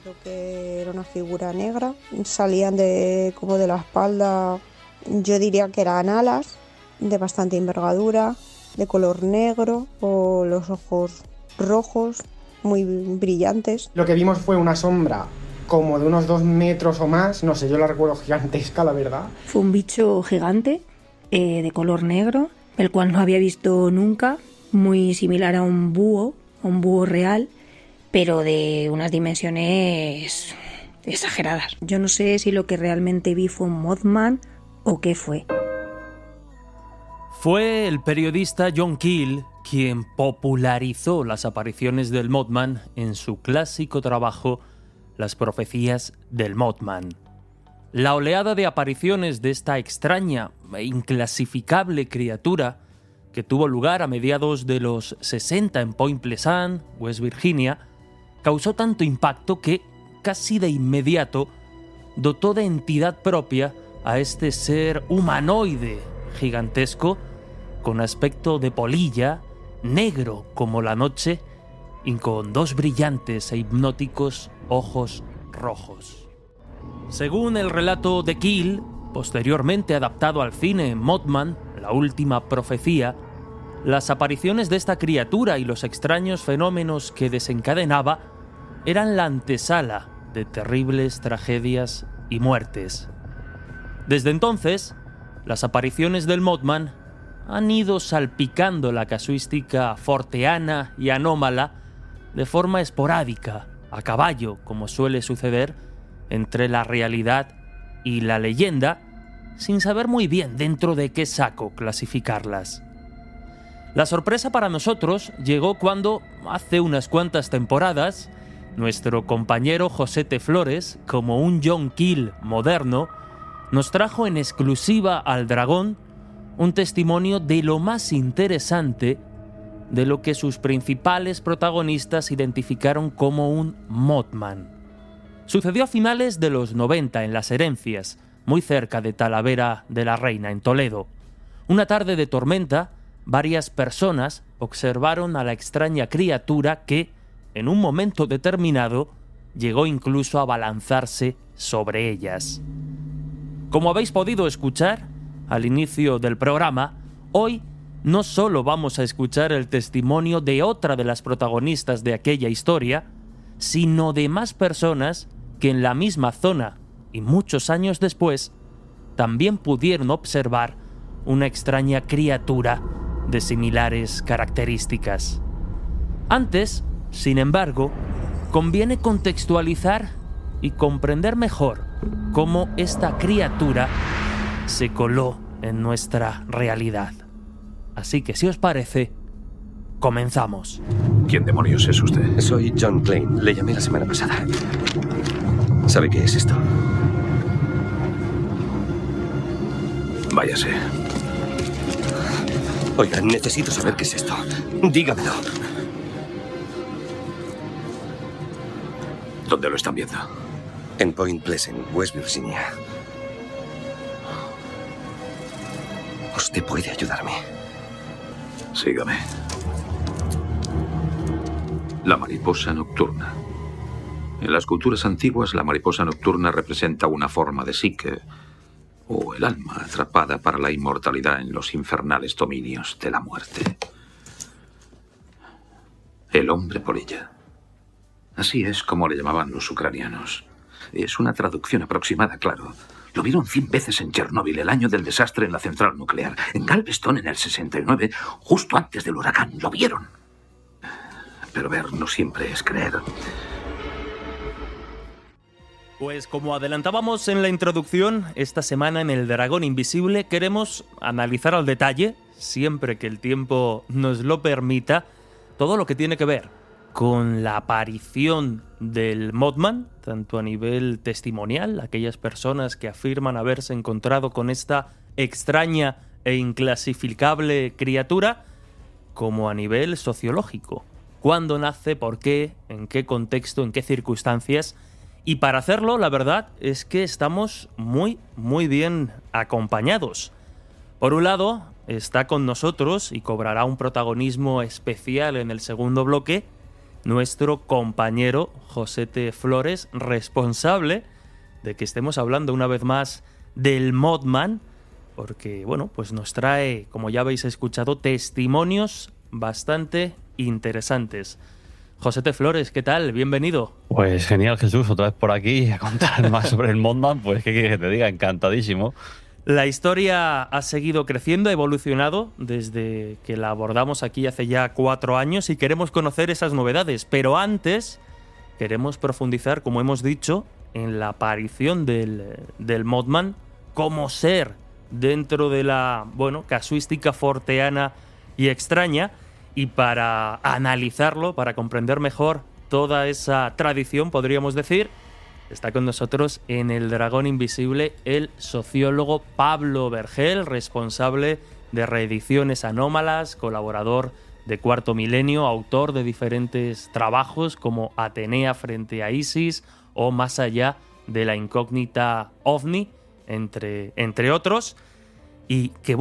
Creo que era una figura negra. Salían como de la espalda, yo diría que eran alas de bastante envergadura, de color negro, o los ojos rojos, muy brillantes. Lo que vimos fue una sombra como de unos 2 metros o más, no sé, yo la recuerdo gigantesca, la verdad. Fue un bicho gigante, de color negro, el cual no había visto nunca, muy similar a un búho real, pero de unas dimensiones exageradas. Yo no sé si lo que realmente vi fue un Mothman o qué fue. Fue el periodista John Keel quien popularizó las apariciones del Mothman en su clásico trabajo Las profecías del Mothman. La oleada de apariciones de esta extraña e inclasificable criatura, que tuvo lugar a mediados de los 60 en Point Pleasant, West Virginia, causó tanto impacto que, casi de inmediato, dotó de entidad propia a este ser humanoide gigantesco, con aspecto de polilla, negro como la noche y con 2 brillantes e hipnóticos ojos rojos. Según el relato de Keel, posteriormente adaptado al cine en Mothman, la última profecía, las apariciones de esta criatura y los extraños fenómenos que desencadenaba eran la antesala de terribles tragedias y muertes. Desde entonces, las apariciones del Mothman han ido salpicando la casuística forteana y anómala de forma esporádica, a caballo, como suele suceder, entre la realidad y la leyenda, sin saber muy bien dentro de qué saco clasificarlas. La sorpresa para nosotros llegó cuando, hace unas cuantas temporadas, nuestro compañero Josete Flores, como un John Keel moderno, nos trajo en exclusiva al Dragón un testimonio de lo más interesante de lo que sus principales protagonistas identificaron como un Mothman. Sucedió a finales de los 90 en Las Herencias, muy cerca de Talavera de la Reina, en Toledo. Una tarde de tormenta, varias personas observaron a la extraña criatura que, en un momento determinado, llegó incluso a abalanzarse sobre ellas. Como habéis podido escuchar al inicio del programa, hoy no solo vamos a escuchar el testimonio de otra de las protagonistas de aquella historia, sino de más personas que en la misma zona y muchos años después también pudieron observar una extraña criatura de similares características. Antes, sin embargo, conviene contextualizar y comprender mejor cómo esta criatura se coló en nuestra realidad. Así que, si os parece, comenzamos. ¿Quién demonios es usted? Soy John Klein. Le llamé la semana pasada. ¿Sabe qué es esto? Váyase. Oiga, necesito saber qué es esto. Dígamelo. ¿Dónde lo están viendo? En Point Pleasant, West Virginia. Usted puede ayudarme. Sígame. La mariposa nocturna. En las culturas antiguas, la mariposa nocturna representa una forma de psique, o el alma atrapada para la inmortalidad en los infernales dominios de la muerte. El hombre polilla. Así es como le llamaban los ucranianos. Es una traducción aproximada, claro. Lo vieron 100 veces en Chernóbil, el año del desastre en la central nuclear. En Galveston, en el 69, justo antes del huracán. Lo vieron. Pero ver no siempre es creer. Pues como adelantábamos en la introducción, esta semana en El Dragón Invisible queremos analizar al detalle, siempre que el tiempo nos lo permita, todo lo que tiene que ver con la aparición del Mothman, tanto a nivel testimonial, aquellas personas que afirman haberse encontrado con esta extraña e inclasificable criatura, como a nivel sociológico. ¿Cuándo nace? ¿Por qué? ¿En qué contexto? ¿En qué circunstancias? Y para hacerlo, la verdad es que estamos muy bien acompañados. Por un lado, está con nosotros y cobrará un protagonismo especial en el segundo bloque nuestro compañero Josete Flores, responsable de que estemos hablando una vez más del Mothman, porque bueno, pues nos trae, como ya habéis escuchado, testimonios bastante interesantes. Josete Flores, ¿qué tal? Bienvenido. Pues genial, Jesús, otra vez por aquí a contar más sobre el Mothman. Pues qué quieres que te diga, encantadísimo. La historia ha seguido creciendo, ha evolucionado desde que la abordamos aquí hace ya 4 años y queremos conocer esas novedades. Pero antes queremos profundizar, como hemos dicho, en la aparición del Mothman como ser dentro de la, casuística forteana y extraña. Y para analizarlo, para comprender mejor toda esa tradición, podríamos decir, está con nosotros en El Dragón Invisible el sociólogo Pablo Vergel, responsable de Reediciones Anómalas, colaborador de Cuarto Milenio, autor de diferentes trabajos como Atenea frente a Isis o Más allá de la incógnita OVNI, entre otros. Y que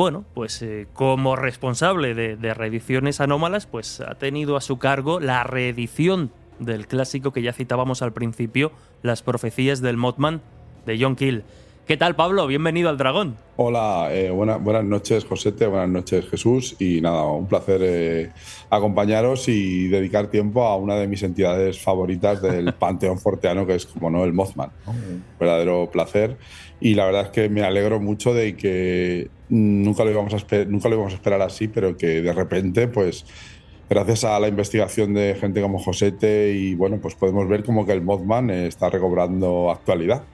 como responsable de Reediciones Anómalas, pues ha tenido a su cargo la reedición del clásico que ya citábamos al principio, Las profecías del Mothman, de John Keel. ¿Qué tal, Pablo? Bienvenido al Dragón. Hola, buenas noches, Josete, buenas noches, Jesús, y nada, un placer acompañaros y dedicar tiempo a una de mis entidades favoritas del panteón forteano, que es, como no, el Mothman, ¿no? Un verdadero placer, y la verdad es que me alegro mucho de que nunca lo íbamos a esperar así, pero que de repente, pues, gracias a la investigación de gente como Josete, y bueno, pues podemos ver como que el Mothman está recobrando actualidad.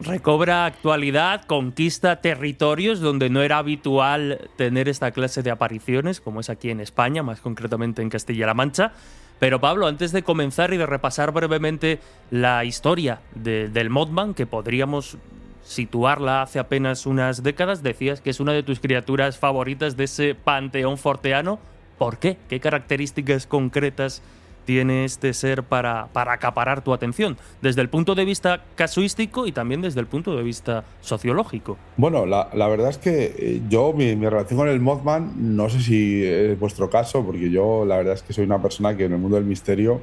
Recobra actualidad, conquista territorios donde no era habitual tener esta clase de apariciones, como es aquí en España, más concretamente en Castilla-La Mancha. Pero Pablo, antes de comenzar y de repasar brevemente la historia del Mothman, que podríamos situarla hace apenas unas décadas, decías que es una de tus criaturas favoritas de ese panteón forteano. ¿Por qué? ¿Qué características concretas tiene este ser para acaparar tu atención, desde el punto de vista casuístico y también desde el punto de vista sociológico? Bueno, la verdad es que mi relación con el Mothman, no sé si es vuestro caso, porque yo la verdad es que soy una persona que en el mundo del misterio,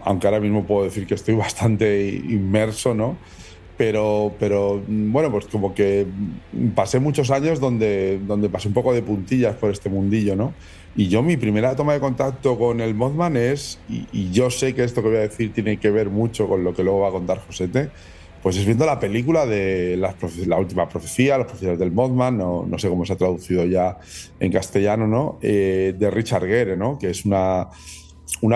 aunque ahora mismo puedo decir que estoy bastante inmerso, ¿no? Pero bueno, pues como que pasé muchos años donde pasé un poco de puntillas por este mundillo, ¿no? Y yo, mi primera toma de contacto con el Mothman es, y yo sé que esto que voy a decir tiene que ver mucho con lo que luego va a contar Josete, pues es viendo la película de La última profecía, Las profecías del Mothman, no sé cómo se ha traducido ya en castellano, ¿no? De Richard Gere, ¿no? Que es una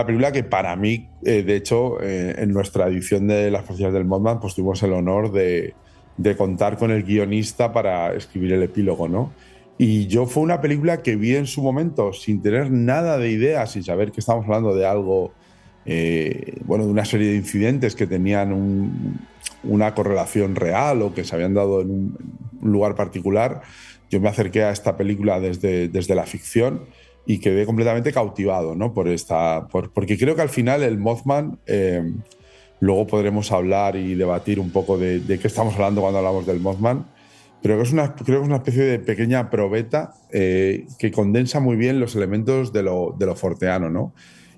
película que para mí, de hecho, en nuestra edición de Las profecías del Mothman, pues tuvimos el honor de contar con el guionista para escribir el epílogo, ¿no? Y yo, fue una película que vi en su momento sin tener nada de idea, sin saber que estábamos hablando de algo, de una serie de incidentes que tenían una correlación real o que se habían dado en un lugar particular. Yo me acerqué a esta película desde la ficción y quedé completamente cautivado, ¿no? Porque creo que al final el Mothman, luego podremos hablar y debatir un poco de qué estamos hablando cuando hablamos del Mothman. Pero creo que es una especie de pequeña probeta que condensa muy bien los elementos de lo forteano, ¿no?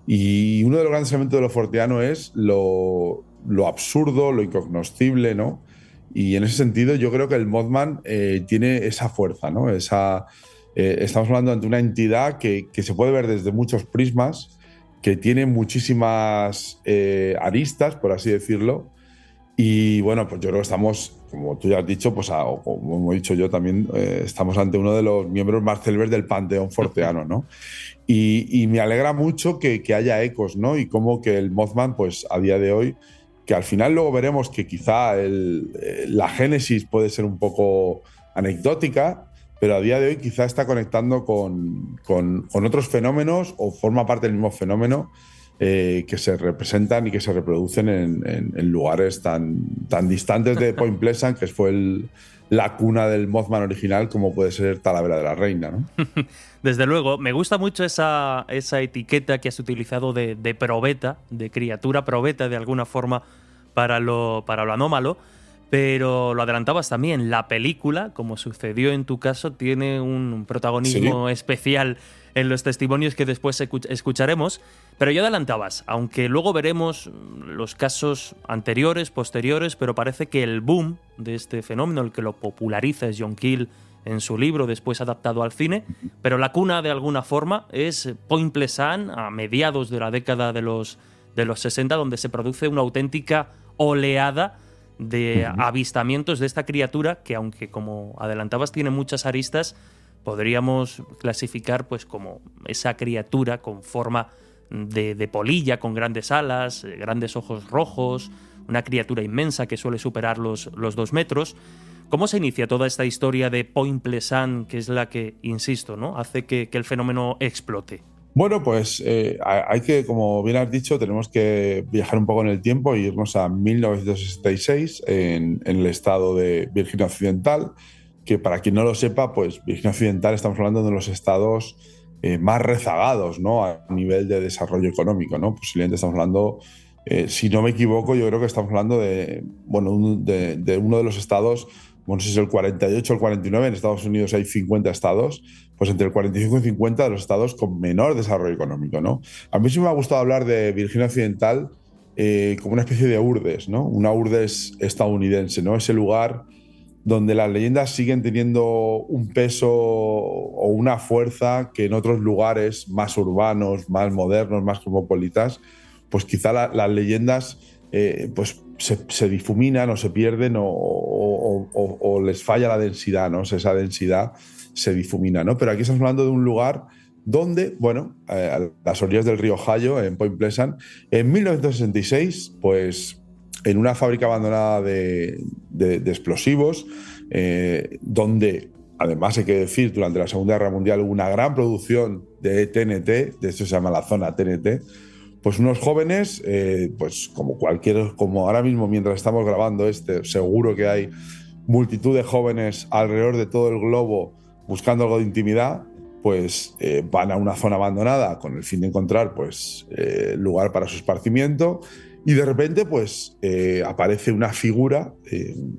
Y uno de los grandes elementos de lo forteano es lo absurdo, lo incognoscible, ¿no? Y en ese sentido yo creo que el Mothman tiene esa fuerza, ¿no? Estamos hablando ante una entidad que se puede ver desde muchos prismas, que tiene muchísimas aristas, por así decirlo. Y bueno, pues yo creo que estamos, como tú ya has dicho, pues o como he dicho yo también, estamos ante uno de los miembros más célebres del panteón forteano, ¿no? Y me alegra mucho que haya ecos, ¿no? Y como que el Mothman, pues a día de hoy, que al final luego veremos que quizá la génesis puede ser un poco anecdótica, pero a día de hoy quizá está conectando con otros fenómenos o forma parte del mismo fenómeno, que se representan y que se reproducen en lugares tan distantes de Point Pleasant, que fue la cuna del Mothman original, como puede ser Talavera de la Reina, ¿no? Desde luego, me gusta mucho esa etiqueta que has utilizado de probeta, de criatura probeta de alguna forma para lo anómalo. pero lo adelantabas también, la película, como sucedió en tu caso, tiene un protagonismo especial en los testimonios que después escucharemos. Pero ya adelantabas, aunque luego veremos los casos anteriores, posteriores, pero parece que el boom de este fenómeno, el que lo populariza es John Keel en su libro, después adaptado al cine, pero la cuna de alguna forma es Point Pleasant, a mediados de la década de los 60, donde se produce una auténtica oleada de avistamientos de esta criatura que, aunque como adelantabas tiene muchas aristas, podríamos clasificar pues como esa criatura con forma de polilla, con grandes alas, grandes ojos rojos, una criatura inmensa que suele superar los 2 metros. ¿Cómo se inicia toda esta historia de Point Pleasant, que es la que, insisto, ¿no?, hace que el fenómeno explote? Bueno, pues hay que, como bien has dicho, tenemos que viajar un poco en el tiempo e irnos a 1966 en el estado de Virginia Occidental, que para quien no lo sepa, pues Virginia Occidental estamos hablando de los estados más rezagados, ¿no?, a nivel de desarrollo económico, ¿no? Posiblemente estamos hablando, si no me equivoco, yo creo que estamos hablando de uno de los estados, bueno, no sé si es el 48 o el 49, en Estados Unidos hay 50 estados, pues entre el 45 y 50 de los estados con menor desarrollo económico, ¿no? A mí sí me ha gustado hablar de Virginia Occidental como una especie de Urdes, ¿no? Una Urdes estadounidense, ¿no? Ese lugar donde las leyendas siguen teniendo un peso o una fuerza que en otros lugares más urbanos, más modernos, más cosmopolitas, pues quizá las leyendas pues se difuminan o se pierden o les falla la densidad, ¿no? O sea, esa densidad se difumina, ¿no? Pero aquí estamos hablando de un lugar donde, bueno, a las orillas del río Ohio, en Point Pleasant, en 1966, pues en una fábrica abandonada de explosivos, donde, además hay que decir, durante la Segunda Guerra Mundial hubo una gran producción de TNT, de esto se llama la zona TNT, pues unos jóvenes, pues como ahora mismo mientras estamos grabando seguro que hay multitud de jóvenes alrededor de todo el globo buscando algo de intimidad, pues van a una zona abandonada con el fin de encontrar pues lugar para su esparcimiento, y de repente pues aparece una figura,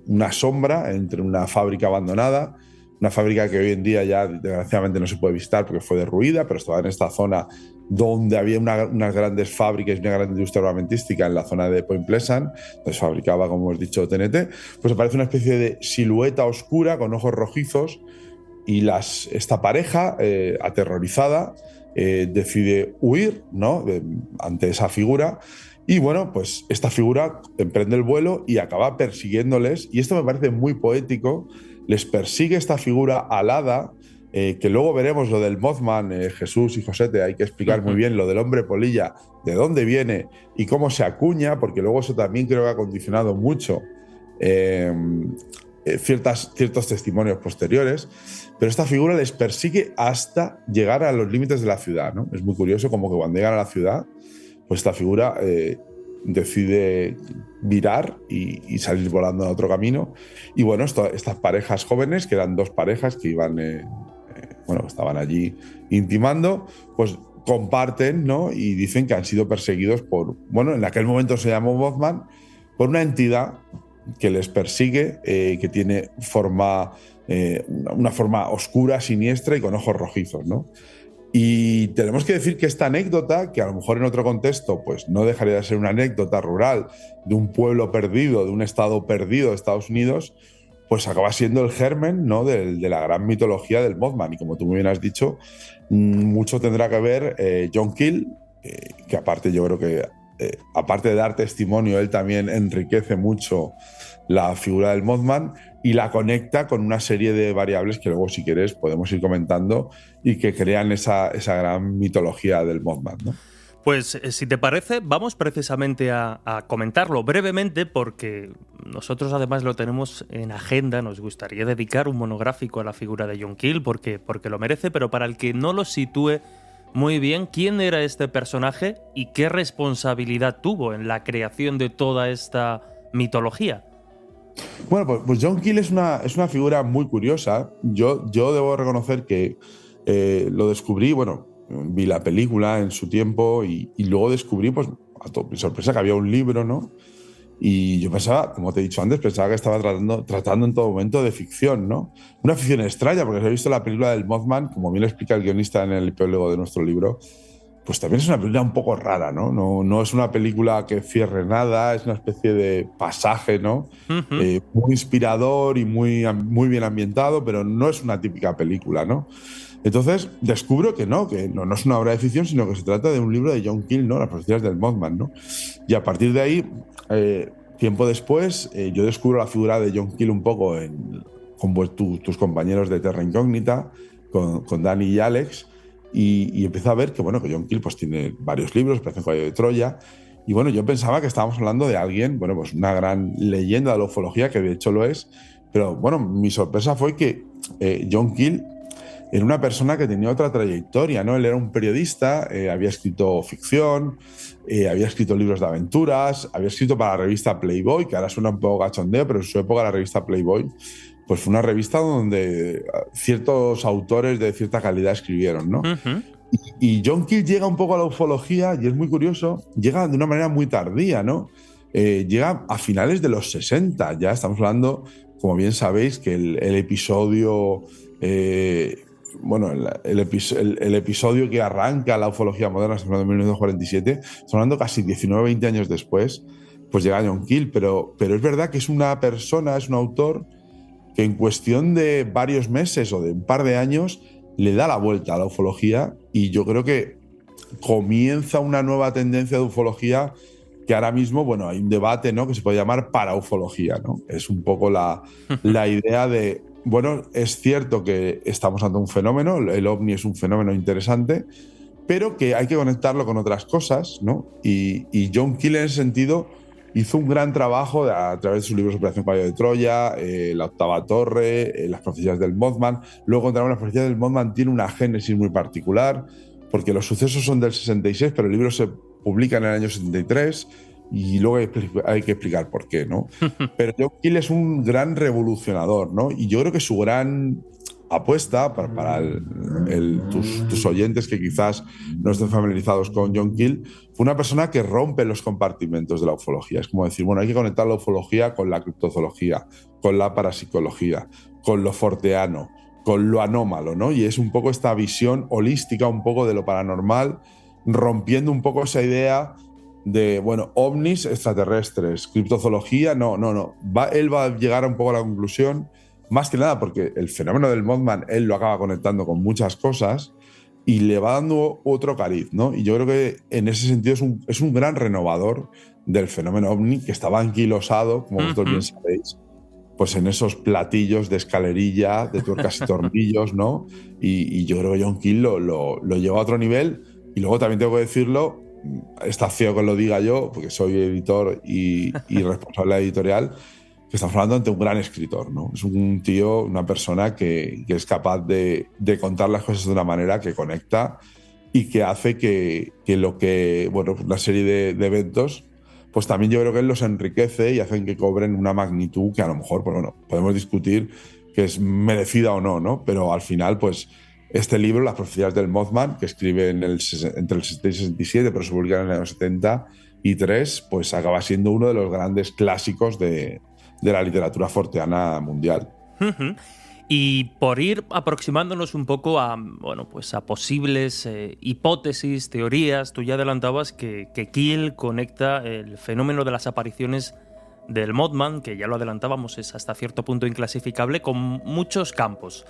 una sombra entre una fábrica abandonada, una fábrica que hoy en día ya desgraciadamente no se puede visitar porque fue derruida, pero estaba en esta zona donde había unas grandes fábricas y una gran industria armamentística en la zona de Point Pleasant, donde se fabricaba, como hemos dicho, TNT, pues aparece una especie de silueta oscura con ojos rojizos, y esta pareja, aterrorizada, decide huir, ¿no?, ante esa figura. Y bueno, pues esta figura emprende el vuelo y acaba persiguiéndoles, y esto me parece muy poético. Les persigue esta figura alada, que luego veremos lo del Mothman, Jesús y Josete, hay que explicar muy bien lo del hombre polilla, de dónde viene y cómo se acuña, porque luego eso también creo que ha condicionado mucho ciertos testimonios posteriores. Pero esta figura les persigue hasta llegar a los límites de la ciudad, ¿no? Es muy curioso como que cuando llegan a la ciudad, pues esta figura decide virar y salir volando a otro camino. Y bueno, estas parejas jóvenes, que eran 2 parejas que iban, estaban allí intimando, pues comparten, ¿no?, y dicen que han sido perseguidos en aquel momento se llamó Mothman, por una entidad que les persigue, que tiene una forma oscura, siniestra y con ojos rojizos, ¿no? Y tenemos que decir que esta anécdota, que a lo mejor en otro contexto pues no dejaría de ser una anécdota rural de un pueblo perdido, de un estado perdido de Estados Unidos, pues acaba siendo el germen, ¿no?, de la gran mitología del Mothman. Y como tú muy bien has dicho, mucho tendrá que ver John Keel, que aparte yo creo que, aparte de dar testimonio, él también enriquece mucho la figura del Mothman y la conecta con una serie de variables que luego, si quieres, podemos ir comentando y que crean esa gran mitología del Mothman, ¿no? Pues si te parece, vamos precisamente a comentarlo brevemente, porque nosotros además lo tenemos en agenda. Nos gustaría dedicar un monográfico a la figura de John Keel porque lo merece, pero para el que no lo sitúe muy bien, ¿quién era este personaje y qué responsabilidad tuvo en la creación de toda esta mitología? Bueno, pues John Keel es una figura muy curiosa. Yo debo reconocer que lo descubrí, vi la película en su tiempo y luego descubrí, pues a mi sorpresa, que había un libro, ¿no? Y yo pensaba, como te he dicho antes, pensaba que estaba tratando en todo momento de ficción, ¿no? Una ficción extraña, porque si he visto la película del Mothman, como bien lo explica el guionista en el epílogo de nuestro libro, pues también es una película un poco rara, ¿no? No es una película que cierre nada, es una especie de pasaje, ¿no? Muy inspirador y muy bien ambientado, pero no es una típica película, ¿no? Entonces descubro que no es una obra de ficción, sino que se trata de un libro de John Keel, ¿no? Las profecías del Mothman, ¿no? Y a partir de ahí, tiempo después, yo descubro la figura de John Keel un poco con tus compañeros de Terra Incógnita, con Dani y Alex, y empiezo a ver que, bueno, que John Keel pues, tiene varios libros, Operación Caballo de Troya, y bueno, yo pensaba que estábamos hablando de alguien, bueno, pues una gran leyenda de la ufología, que de hecho lo es, pero bueno, mi sorpresa fue que John Keel era una persona que tenía otra trayectoria, ¿no? Él era un periodista, había escrito ficción, había escrito libros de aventuras, había escrito para la revista Playboy, que ahora suena un poco cachondeo, pero en su época la revista Playboy pues fue una revista donde ciertos autores de cierta calidad escribieron, ¿no? Y John Keel llega un poco a la ufología, y es muy curioso, llega de una manera muy tardía, ¿no? Llega a finales de los 60, ya estamos hablando, como bien sabéis, que el episodio... bueno, el episodio que arranca la ufología moderna, estamos hablando de 1947, estamos hablando casi 19-20 años después, pues llega John Keel, pero es verdad que es una persona, es un autor que en cuestión de varios meses o de un par de años le da la vuelta a la ufología, y yo creo que comienza una nueva tendencia de ufología que ahora mismo, bueno, hay un debate, ¿no?, que se puede llamar paraufología, ¿no? Es un poco la idea de, bueno, es cierto que estamos ante un fenómeno, el ovni es un fenómeno interesante, pero que hay que conectarlo con otras cosas, ¿no? Y John Keel en ese sentido hizo un gran trabajo a través de sus libros Operación Caballo de Troya, La Octava Torre, Las Profecías del Mothman. Luego encontramos Las Profecías del Mothman tiene una génesis muy particular, porque los sucesos son del 66, pero el libro se publica en el año 73, y luego hay que explicar por qué, ¿no? Pero John Keel es un gran revolucionador, ¿no? Y yo creo que su gran apuesta para tus oyentes que quizás no estén familiarizados con John Keel, fue una persona que rompe los compartimentos de la ufología. Es como decir, bueno, hay que conectar la ufología con la criptozoología, con la parapsicología, con lo forteano, con lo anómalo, ¿no? Y es un poco esta visión holística, un poco de lo paranormal, rompiendo un poco esa idea de, bueno, ovnis extraterrestres, criptozoología, no. Él va a llegar un poco a la conclusión, más que nada porque el fenómeno del Mothman él lo acaba conectando con muchas cosas y le va dando otro cariz, ¿no? Y yo creo que en ese sentido es un gran renovador del fenómeno ovni, que estaba anquilosado, como vosotros bien sabéis, pues en esos platillos de escalerilla, de tuercas y tornillos, ¿no? Y yo creo que John Keel lo llevó a otro nivel. Y luego también tengo que decirlo, está feo que lo diga yo, porque soy editor y responsable de la editorial, que estamos hablando ante un gran escritor, ¿no? Es un tío, una persona que es capaz de contar las cosas de una manera que conecta y que hace que bueno, una serie de eventos, pues también yo creo que él los enriquece y hacen que cobren una magnitud que a lo mejor, pues bueno, podemos discutir que es merecida o no, ¿no? Pero al final, pues este libro, Las Profecías del Mothman, que escribe entre el 60 y 67, pero se publica en el año 73, pues acaba siendo uno de los grandes clásicos de la literatura forteana mundial. Y por ir aproximándonos un poco a, bueno, pues a posibles hipótesis, teorías, tú ya adelantabas que Keel conecta el fenómeno de las apariciones del Mothman, que ya lo adelantábamos, es hasta cierto punto inclasificable, con muchos campos.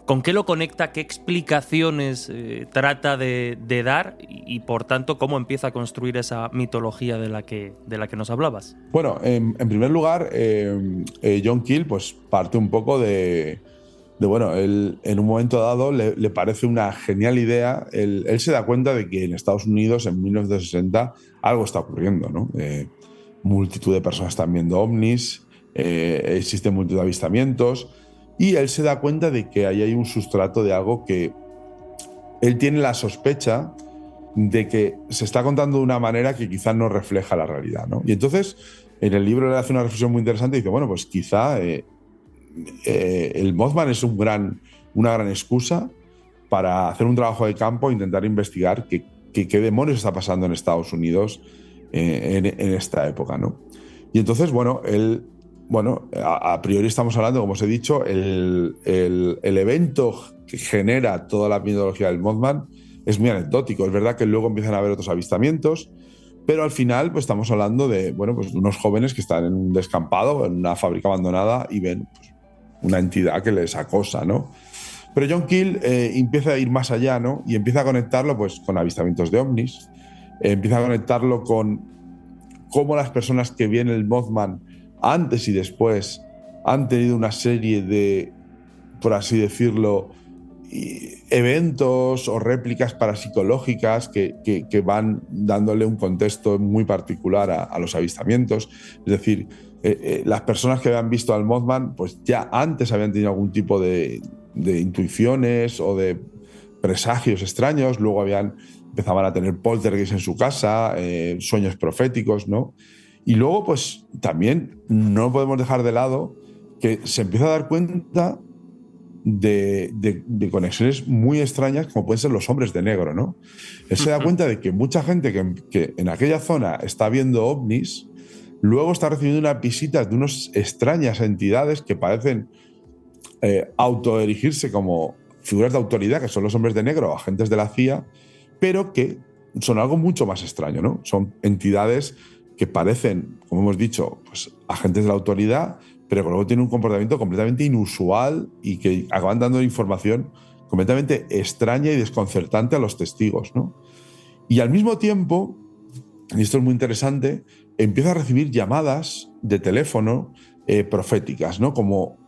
¿Con qué lo conecta? ¿Qué explicaciones trata de dar? Y por tanto, ¿cómo empieza a construir esa mitología de la que nos hablabas? Bueno, en primer lugar, John Keel pues, parte un poco bueno, él en un momento dado le parece una genial idea. Él se da cuenta de que en Estados Unidos, en 1960, algo está ocurriendo, ¿no? Multitud de personas están viendo ovnis, existen multitud de avistamientos. Y él se da cuenta de que ahí hay un sustrato de algo que él tiene la sospecha de que se está contando de una manera que quizás no refleja la realidad, ¿no? Y entonces, en el libro le hace una reflexión muy interesante y dice, bueno, pues quizá el Mothman es una gran excusa para hacer un trabajo de campo e intentar investigar qué demonios está pasando en Estados Unidos en esta época, ¿no? Y entonces, bueno, a priori estamos hablando, como os he dicho, el evento que genera toda la mitología del Mothman es muy anecdótico. Es verdad que luego empiezan a haber otros avistamientos, pero al final pues, estamos hablando de, de unos jóvenes que están en un descampado, en una fábrica abandonada, y ven pues, una entidad que les acosa, ¿no? Pero John Keel empieza a ir más allá, ¿no? Y empieza a conectarlo pues, con avistamientos de ovnis, empieza a conectarlo con cómo las personas que ven el Mothman antes y después han tenido una serie de, por así decirlo, eventos o réplicas parapsicológicas que van dándole un contexto muy particular a los avistamientos. Es decir, las personas que habían visto al Mothman pues ya antes habían tenido algún tipo de intuiciones o de presagios extraños, luego empezaban a tener poltergeist en su casa, sueños proféticos, ¿no? Y luego, pues también no podemos dejar de lado que se empieza a dar cuenta de conexiones muy extrañas, como pueden ser los hombres de negro, ¿no? Él se da cuenta de que mucha gente que en aquella zona está viendo ovnis, luego está recibiendo unas visitas de unas extrañas entidades que parecen autoerigirse como figuras de autoridad, que son los hombres de negro, agentes de la CIA, pero que son algo mucho más extraño, ¿no? Son entidades que parecen, como hemos dicho, pues, agentes de la autoridad, pero que luego tienen un comportamiento completamente inusual y que acaban dando información completamente extraña y desconcertante a los testigos, ¿no? Y al mismo tiempo, y esto es muy interesante, empieza a recibir llamadas de teléfono proféticas, ¿no? Como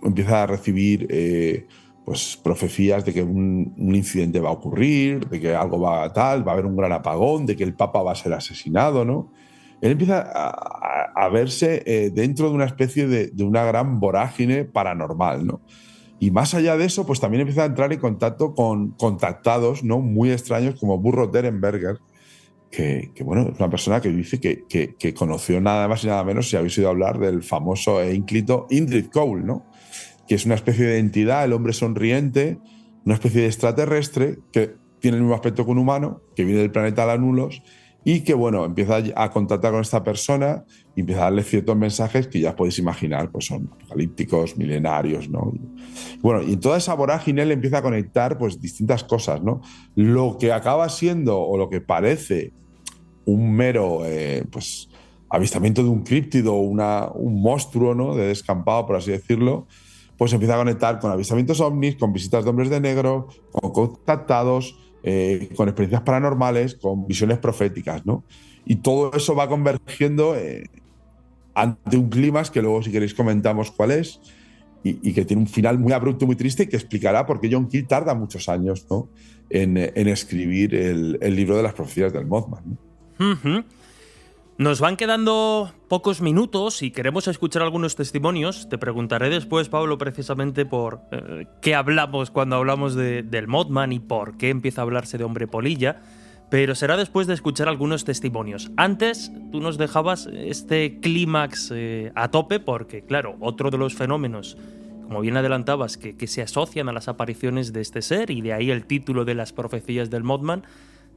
empieza a recibir pues, profecías de que un incidente va a ocurrir, de que algo va a tal, va a haber un gran apagón, de que el Papa va a ser asesinado, ¿no? Él empieza a verse dentro de una especie de una gran vorágine paranormal, ¿no? Y más allá de eso, pues también empieza a entrar en contacto con contactados, ¿no? Muy extraños como Burro Derenberger, que bueno, es una persona que dice que conoció nada más y nada menos, si habéis oído hablar del famoso e ínclito Indrid Cowl, ¿no? Que es una especie de entidad, el hombre sonriente, una especie de extraterrestre que tiene el mismo aspecto que un humano, que viene del planeta Lanulos y que, bueno, empieza a contactar con esta persona y empieza a darle ciertos mensajes que ya podéis imaginar, pues son apocalípticos, milenarios, ¿no? Bueno, y en toda esa vorágine él empieza a conectar pues distintas cosas, ¿no? Lo que acaba siendo, o lo que parece un mero pues, avistamiento de un críptido, un monstruo, ¿no? De descampado, por así decirlo, pues empieza a conectar con avistamientos ovnis, con visitas de hombres de negro, con contactados, con experiencias paranormales, con visiones proféticas, ¿no? Y todo eso va convergiendo ante un clímax que luego, si queréis, comentamos cuál es, y que tiene un final muy abrupto, muy triste, y que explicará por qué John Keel tarda muchos años, ¿no? en escribir el libro de las profecías del Mothman, ¿no? Nos van quedando pocos minutos y queremos escuchar algunos testimonios. Te preguntaré después, Pablo, precisamente por qué hablamos cuando hablamos del Mothman y por qué empieza a hablarse de hombre polilla, pero será después de escuchar algunos testimonios. Antes, tú nos dejabas este clímax a tope porque, claro, otro de los fenómenos, como bien adelantabas, que se asocian a las apariciones de este ser, y de ahí el título de las profecías del Mothman,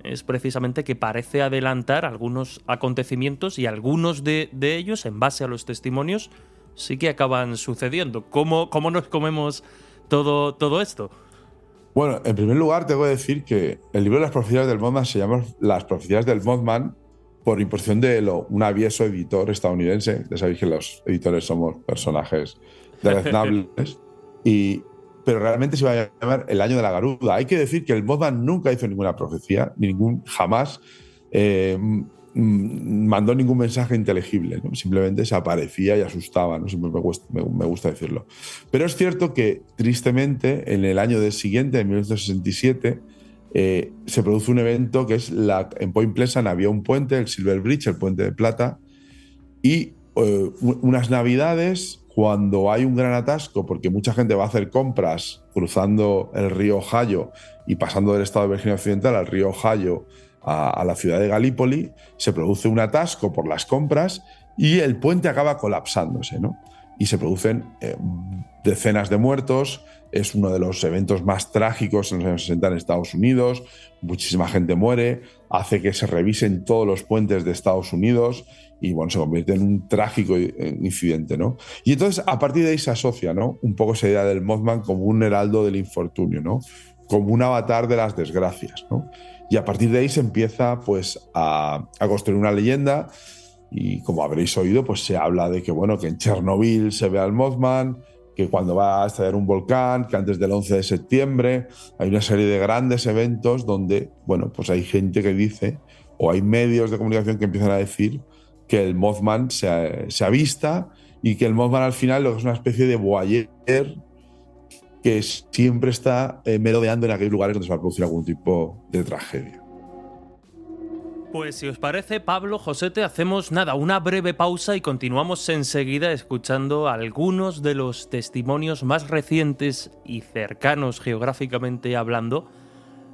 es precisamente que parece adelantar algunos acontecimientos, y algunos de ellos, en base a los testimonios, sí que acaban sucediendo. ¿Cómo nos comemos todo esto? Bueno, en primer lugar tengo que decir que el libro de las profecías del Mothman se llama Las profecías del Mothman por imposición de un avieso editor estadounidense. Ya sabéis que los editores somos personajes deleznables. Pero realmente se va a llamar El año de la Garuda. Hay que decir que el Mothman nunca hizo ninguna profecía, jamás mandó ningún mensaje inteligible, ¿no? Simplemente se aparecía y asustaba, ¿no? Siempre me gusta decirlo. Pero es cierto que, tristemente, en el año siguiente, en 1967, se produce un evento que es en Point Pleasant había un puente, el Silver Bridge, el puente de plata, y unas navidades, cuando hay un gran atasco porque mucha gente va a hacer compras cruzando el río Ohio y pasando del estado de Virginia Occidental al río Ohio a la ciudad de Galípoli, se produce un atasco por las compras y el puente acaba colapsándose, ¿no? Y se producen decenas de muertos, es uno de los eventos más trágicos en los años 60 en Estados Unidos, muchísima gente muere, hace que se revisen todos los puentes de Estados Unidos y bueno, se convierte en un trágico incidente, ¿no? Y entonces a partir de ahí se asocia, ¿no?, un poco esa idea del Mothman como un heraldo del infortunio, ¿no?, como un avatar de las desgracias, ¿no? Y a partir de ahí se empieza pues a construir una leyenda y como habréis oído pues se habla de que bueno, que en Chernobyl se ve al Mothman, que cuando va a estallar un volcán, que antes del 11 de septiembre hay una serie de grandes eventos donde bueno, pues hay gente que dice o hay medios de comunicación que empiezan a decir que el Mothman se avista y que el Mothman al final lo que es una especie de voyeur que siempre está merodeando en aquellos lugares donde se va a producir algún tipo de tragedia. Pues si os parece, Pablo, Josete, hacemos una breve pausa y continuamos enseguida escuchando algunos de los testimonios más recientes y cercanos geográficamente hablando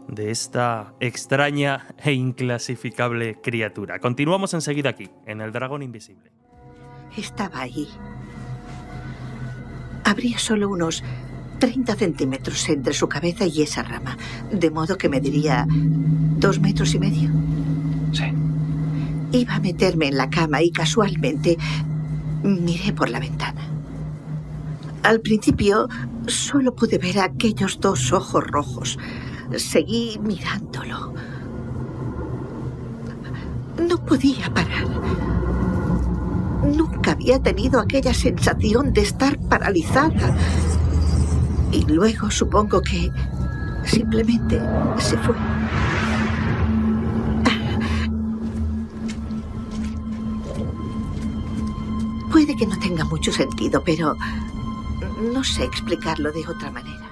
de esta extraña e inclasificable criatura. Continuamos enseguida aquí, en El Dragón Invisible. Estaba ahí. Habría solo unos 30 centímetros entre su cabeza y esa rama, de modo que mediría 2,5 metros. Sí. Iba a meterme en la cama y casualmente miré por la ventana. Al principio solo pude ver aquellos 2 ojos rojos. Seguí mirándolo. No podía parar. Nunca había tenido aquella sensación de estar paralizada. Y luego supongo que simplemente se fue. Puede que no tenga mucho sentido, pero no sé explicarlo de otra manera.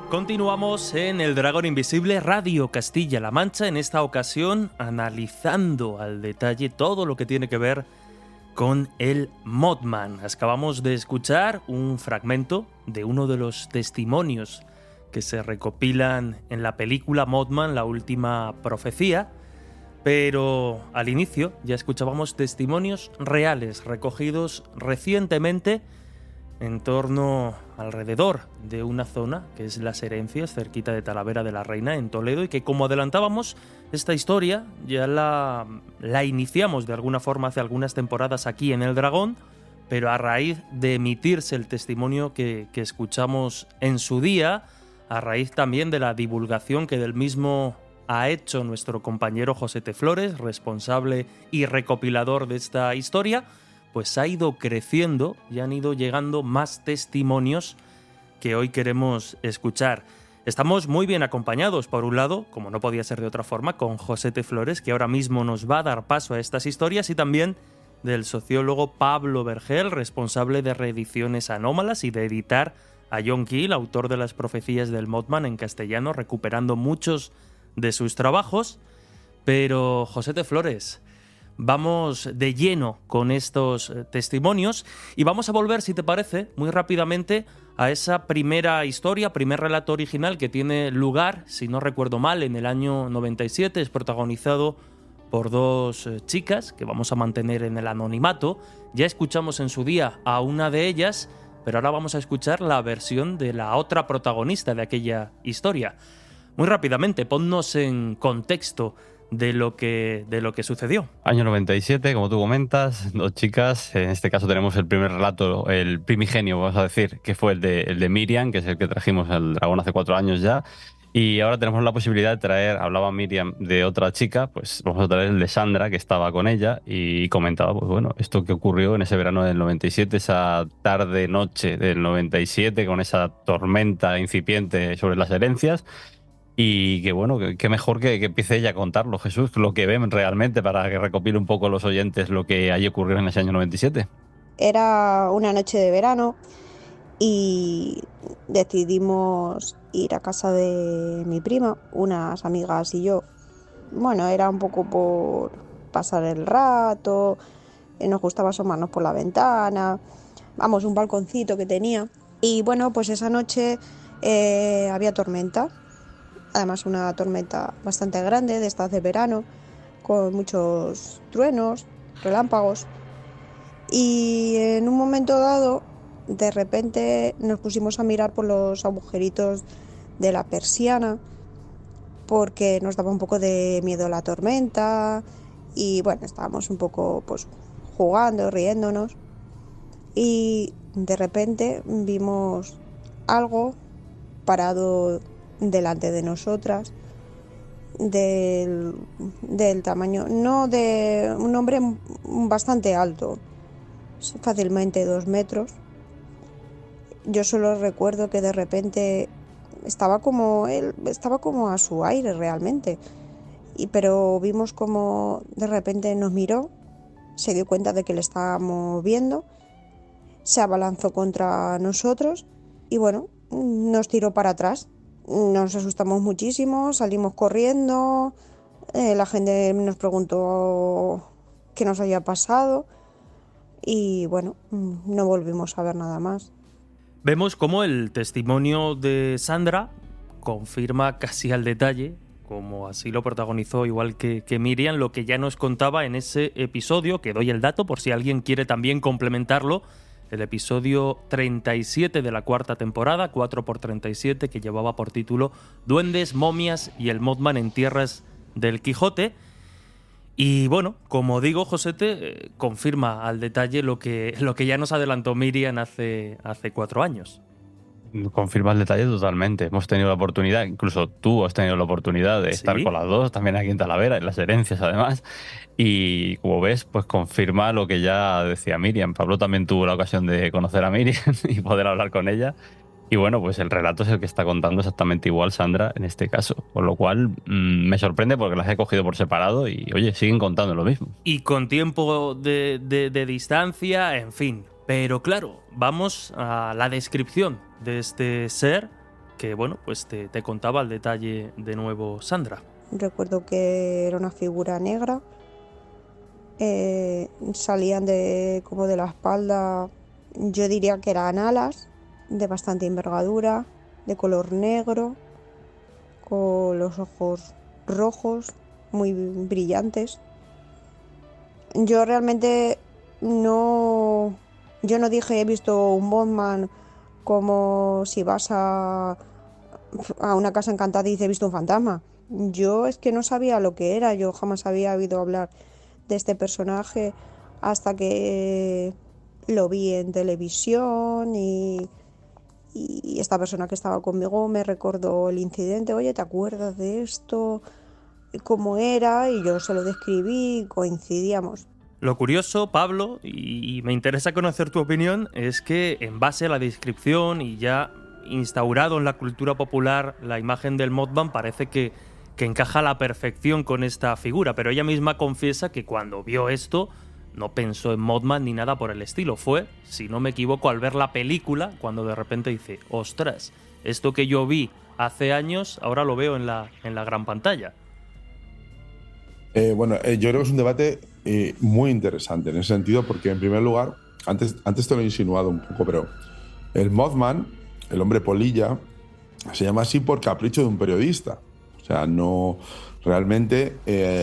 Continuamos en El Dragón Invisible, Radio Castilla-La Mancha, en esta ocasión analizando al detalle todo lo que tiene que ver con el Mothman. Acabamos de escuchar un fragmento de uno de los testimonios que se recopilan en la película Mothman, la última profecía, pero al inicio ya escuchábamos testimonios reales recogidos recientemente en torno alrededor de una zona que es Las Herencias, cerquita de Talavera de la Reina, en Toledo, y que, como adelantábamos, esta historia ya la iniciamos de alguna forma hace algunas temporadas aquí en El Dragón, pero a raíz de emitirse el testimonio que escuchamos en su día, a raíz también de la divulgación que del mismo ha hecho nuestro compañero Josete Flores, responsable y recopilador de esta historia, pues ha ido creciendo y han ido llegando más testimonios que hoy queremos escuchar. Estamos muy bien acompañados, por un lado, como no podía ser de otra forma, con Josete Flores, que ahora mismo nos va a dar paso a estas historias, y también del sociólogo Pablo Vergel, responsable de Reediciones Anómalas y de editar a John Keel, autor de Las Profecías del Mothman en castellano, recuperando muchos de sus trabajos. Pero, Josete Flores, vamos de lleno con estos testimonios y vamos a volver, si te parece, muy rápidamente a esa primera historia, primer relato original que tiene lugar, si no recuerdo mal, en el año 97. Es protagonizado por 2 chicas que vamos a mantener en el anonimato. Ya escuchamos en su día a una de ellas, pero ahora vamos a escuchar la versión de la otra protagonista de aquella historia. Muy rápidamente, ponnos en contexto de lo que sucedió. Año 97, como tú comentas, 2 chicas. En este caso tenemos el primer relato, el primigenio, vamos a decir, que fue el de Miriam, que es el que trajimos al Dragón hace 4 años ya. Y ahora tenemos la posibilidad de traer, hablaba Miriam de otra chica, pues vamos a traer el de Sandra, que estaba con ella y comentaba, pues bueno, esto que ocurrió en ese verano del 97, esa tarde-noche del 97, con esa tormenta incipiente sobre las herencias. Y que bueno, que mejor que empiece ella a contarlo, Jesús, lo que ven realmente, para que recopile un poco los oyentes lo que allí ocurrió en ese año 97. Era una noche de verano y decidimos ir a casa de mi prima, unas amigas y yo. Bueno, era un poco por pasar el rato, nos gustaba asomarnos por la ventana, vamos, un balconcito que tenía. Y bueno, pues esa noche había tormenta. Además, una tormenta bastante grande de estas de verano, con muchos truenos, relámpagos. Y en un momento dado de repente nos pusimos a mirar por los agujeritos de la persiana porque nos daba un poco de miedo la tormenta y bueno, estábamos un poco pues jugando, riéndonos y de repente vimos algo parado delante de nosotras del tamaño, no de un hombre bastante alto, fácilmente 2 metros. Yo solo recuerdo que de repente estaba como a su aire realmente, pero vimos como de repente nos miró, se dio cuenta de que le estábamos viendo, se abalanzó contra nosotros y bueno, nos tiró para atrás. Nos asustamos muchísimo, salimos corriendo, la gente nos preguntó qué nos había pasado y bueno, no volvimos a ver nada más. Vemos cómo el testimonio de Sandra confirma casi al detalle, como así lo protagonizó igual que Miriam, lo que ya nos contaba en ese episodio, que doy el dato por si alguien quiere también complementarlo, el episodio 37 de la 4ª temporada, 4x37, que llevaba por título Duendes, momias y el Mothman en tierras del Quijote. Y bueno, como digo, Josete confirma al detalle lo que ya nos adelantó Miriam hace 4 años. Confirma el detalle totalmente. Hemos tenido la oportunidad, incluso tú has tenido la oportunidad de estar con las dos, también aquí en Talavera, en Las Herencias además. Y como ves, pues confirma lo que ya decía Miriam. Pablo también tuvo la ocasión de conocer a Miriam y poder hablar con ella. Y bueno, pues el relato es el que está contando exactamente igual Sandra en este caso. Con lo cual me sorprende porque las he cogido por separado y oye, siguen contando lo mismo. Y con tiempo de distancia, en fin. Pero claro, vamos a la descripción de este ser que, bueno, pues te contaba al detalle de nuevo Sandra. Recuerdo que era una figura negra, salían como de la espalda, yo diría que eran alas de bastante envergadura, de color negro, con los ojos rojos, muy brillantes. Yo realmente no dije he visto un Mothman como si vas a una casa encantada y dices he visto un fantasma. Yo es que no sabía lo que era, yo jamás había oído hablar de este personaje hasta que lo vi en televisión y esta persona que estaba conmigo me recordó el incidente. Oye, ¿te acuerdas de esto? ¿Cómo era? Y yo se lo describí, coincidíamos. Lo curioso, Pablo, y me interesa conocer tu opinión, es que en base a la descripción y ya instaurado en la cultura popular la imagen del Mothman parece que encaja a la perfección con esta figura, pero ella misma confiesa que cuando vio esto no pensó en Mothman ni nada por el estilo. Fue, si no me equivoco, al ver la película, cuando de repente dice, ostras, esto que yo vi hace años, ahora lo veo en la gran pantalla. Yo creo que es un debate muy interesante en ese sentido, porque en primer lugar, antes te lo he insinuado un poco, pero el Mothman, el hombre polilla, se llama así por capricho de un periodista. O sea, no realmente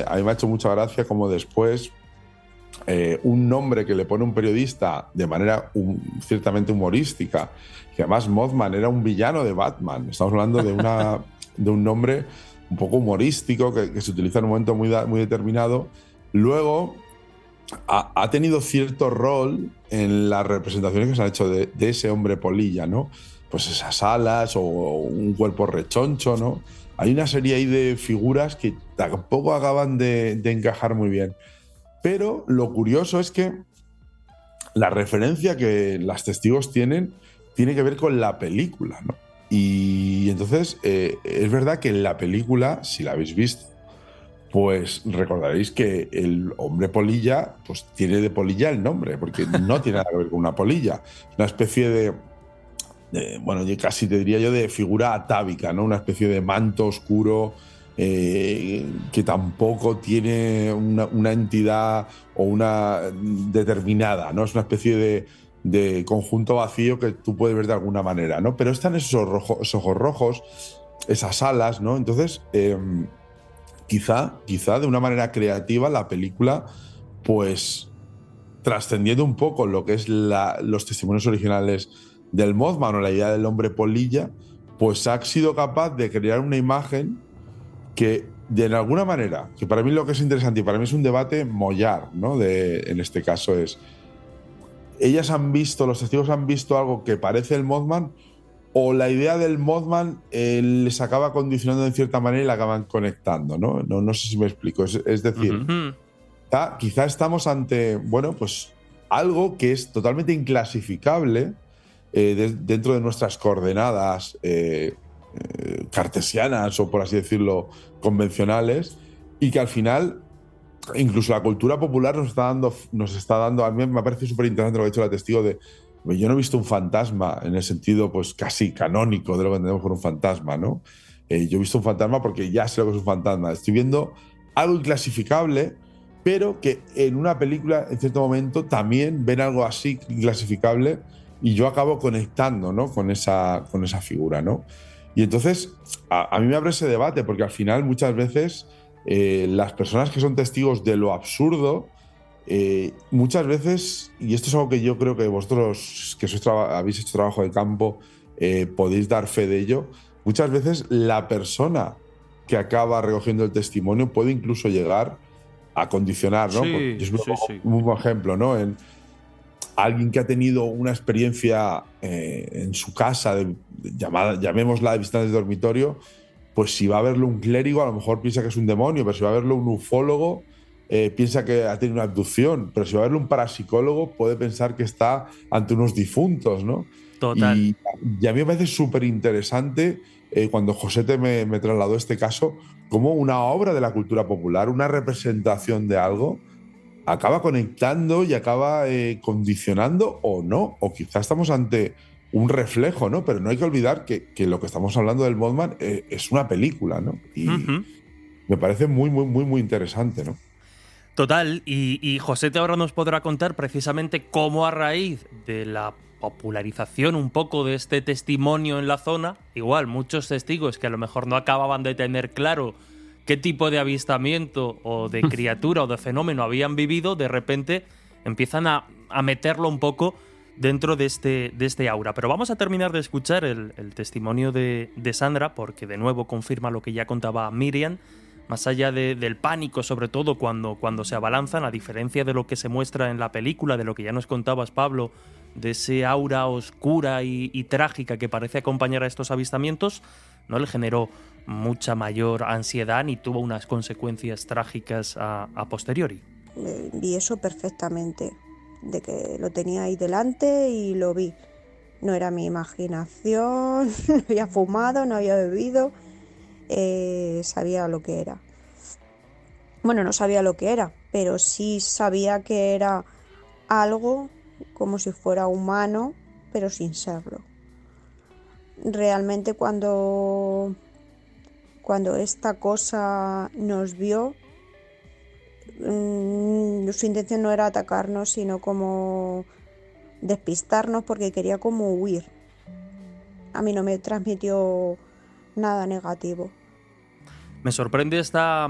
a mí me ha hecho mucha gracia como después un nombre que le pone un periodista de manera ciertamente humorística, que además Mothman era un villano de Batman. Estamos hablando de un nombre un poco humorístico que se utiliza en un momento muy determinado. Luego ha tenido cierto rol en las representaciones que se han hecho de ese hombre polilla, ¿no? Pues esas alas o un cuerpo rechoncho, ¿no? Hay una serie ahí de figuras que tampoco acaban de encajar muy bien. Pero lo curioso es que la referencia que las testigos tiene que ver con la película, ¿no? Y entonces es verdad que en la película, si la habéis visto, pues recordaréis que el hombre polilla pues tiene de polilla el nombre, porque no tiene nada que ver con una polilla. Una especie de bueno, yo casi te diría yo de figura atávica, ¿no? Una especie de manto oscuro que tampoco tiene una entidad o una determinada, ¿no? Es una especie de conjunto vacío que tú puedes ver de alguna manera, ¿no? Pero están esos ojos rojos, esas alas, ¿no? Entonces, quizá de una manera creativa la película, pues trascendiendo un poco lo que es los testimonios originales del Mothman o la idea del hombre polilla, pues ha sido capaz de crear una imagen que, de alguna manera, que para mí lo que es interesante y para mí es un debate mollar, ¿no? En este caso es, los testigos han visto algo que parece el Mothman, o la idea del Mothman les acaba condicionando de cierta manera y la acaban conectando, ¿no? No sé si me explico. Es decir, quizá estamos ante, bueno, pues algo que es totalmente inclasificable dentro de nuestras coordenadas cartesianas o, por así decirlo, convencionales, y que al final incluso la cultura popular nos está dando, a mí me parece súper interesante lo que ha dicho la testigo de, yo no he visto un fantasma en el sentido pues casi canónico de lo que entendemos por un fantasma, ¿no? Yo he visto un fantasma porque ya sé lo que es un fantasma. Estoy viendo algo inclasificable, pero que en una película, en cierto momento, también ven algo así inclasificable y yo acabo conectando, ¿no? con esa figura, ¿no? Y entonces, a mí me abre ese debate, porque al final muchas veces las personas que son testigos de lo absurdo, muchas veces, y esto es algo que yo creo que vosotros que habéis hecho trabajo de campo podéis dar fe de ello, muchas veces la persona que acaba recogiendo el testimonio puede incluso llegar a condicionar, ¿no? Sí, Yo sí. un ejemplo, ¿no? En alguien que ha tenido una experiencia en su casa, llamémosla de visitantes de dormitorio, pues si va a verlo un clérigo, a lo mejor piensa que es un demonio, pero si va a verlo un ufólogo, piensa que ha tenido una abducción, pero si va a verlo un parapsicólogo, puede pensar que está ante unos difuntos, ¿no? Total. Y a mí me parece súper interesante cuando Josete me trasladó este caso, como una obra de la cultura popular, una representación de algo, acaba conectando y acaba condicionando o no, o quizás estamos ante un reflejo, ¿no? Pero no hay que olvidar que lo que estamos hablando del Mothman es una película, ¿no? Y me parece muy, muy, muy, muy interesante, ¿no? Total, y Josete ahora nos podrá contar precisamente cómo a raíz de la popularización un poco de este testimonio en la zona, igual muchos testigos que a lo mejor no acababan de tener claro qué tipo de avistamiento o de criatura o de fenómeno habían vivido, de repente empiezan a meterlo un poco dentro de este aura. Pero vamos a terminar de escuchar el testimonio de Sandra, porque de nuevo confirma lo que ya contaba Miriam. Más allá del pánico, sobre todo cuando se abalanzan, a diferencia de lo que se muestra en la película, de lo que ya nos contabas, Pablo, de ese aura oscura y trágica que parece acompañar a estos avistamientos, no le generó mucha mayor ansiedad ni tuvo unas consecuencias trágicas a posteriori. Vi eso perfectamente, de que lo tenía ahí delante y lo vi. No era mi imaginación, no había fumado, no había bebido. Sabía lo que era. Bueno, no sabía lo que era, pero sí sabía que era algo como si fuera humano, pero sin serlo. Realmente cuando esta cosa nos vio, su intención no era atacarnos, sino como despistarnos, porque quería como huir. A mí no me transmitió nada negativo. Me sorprende esta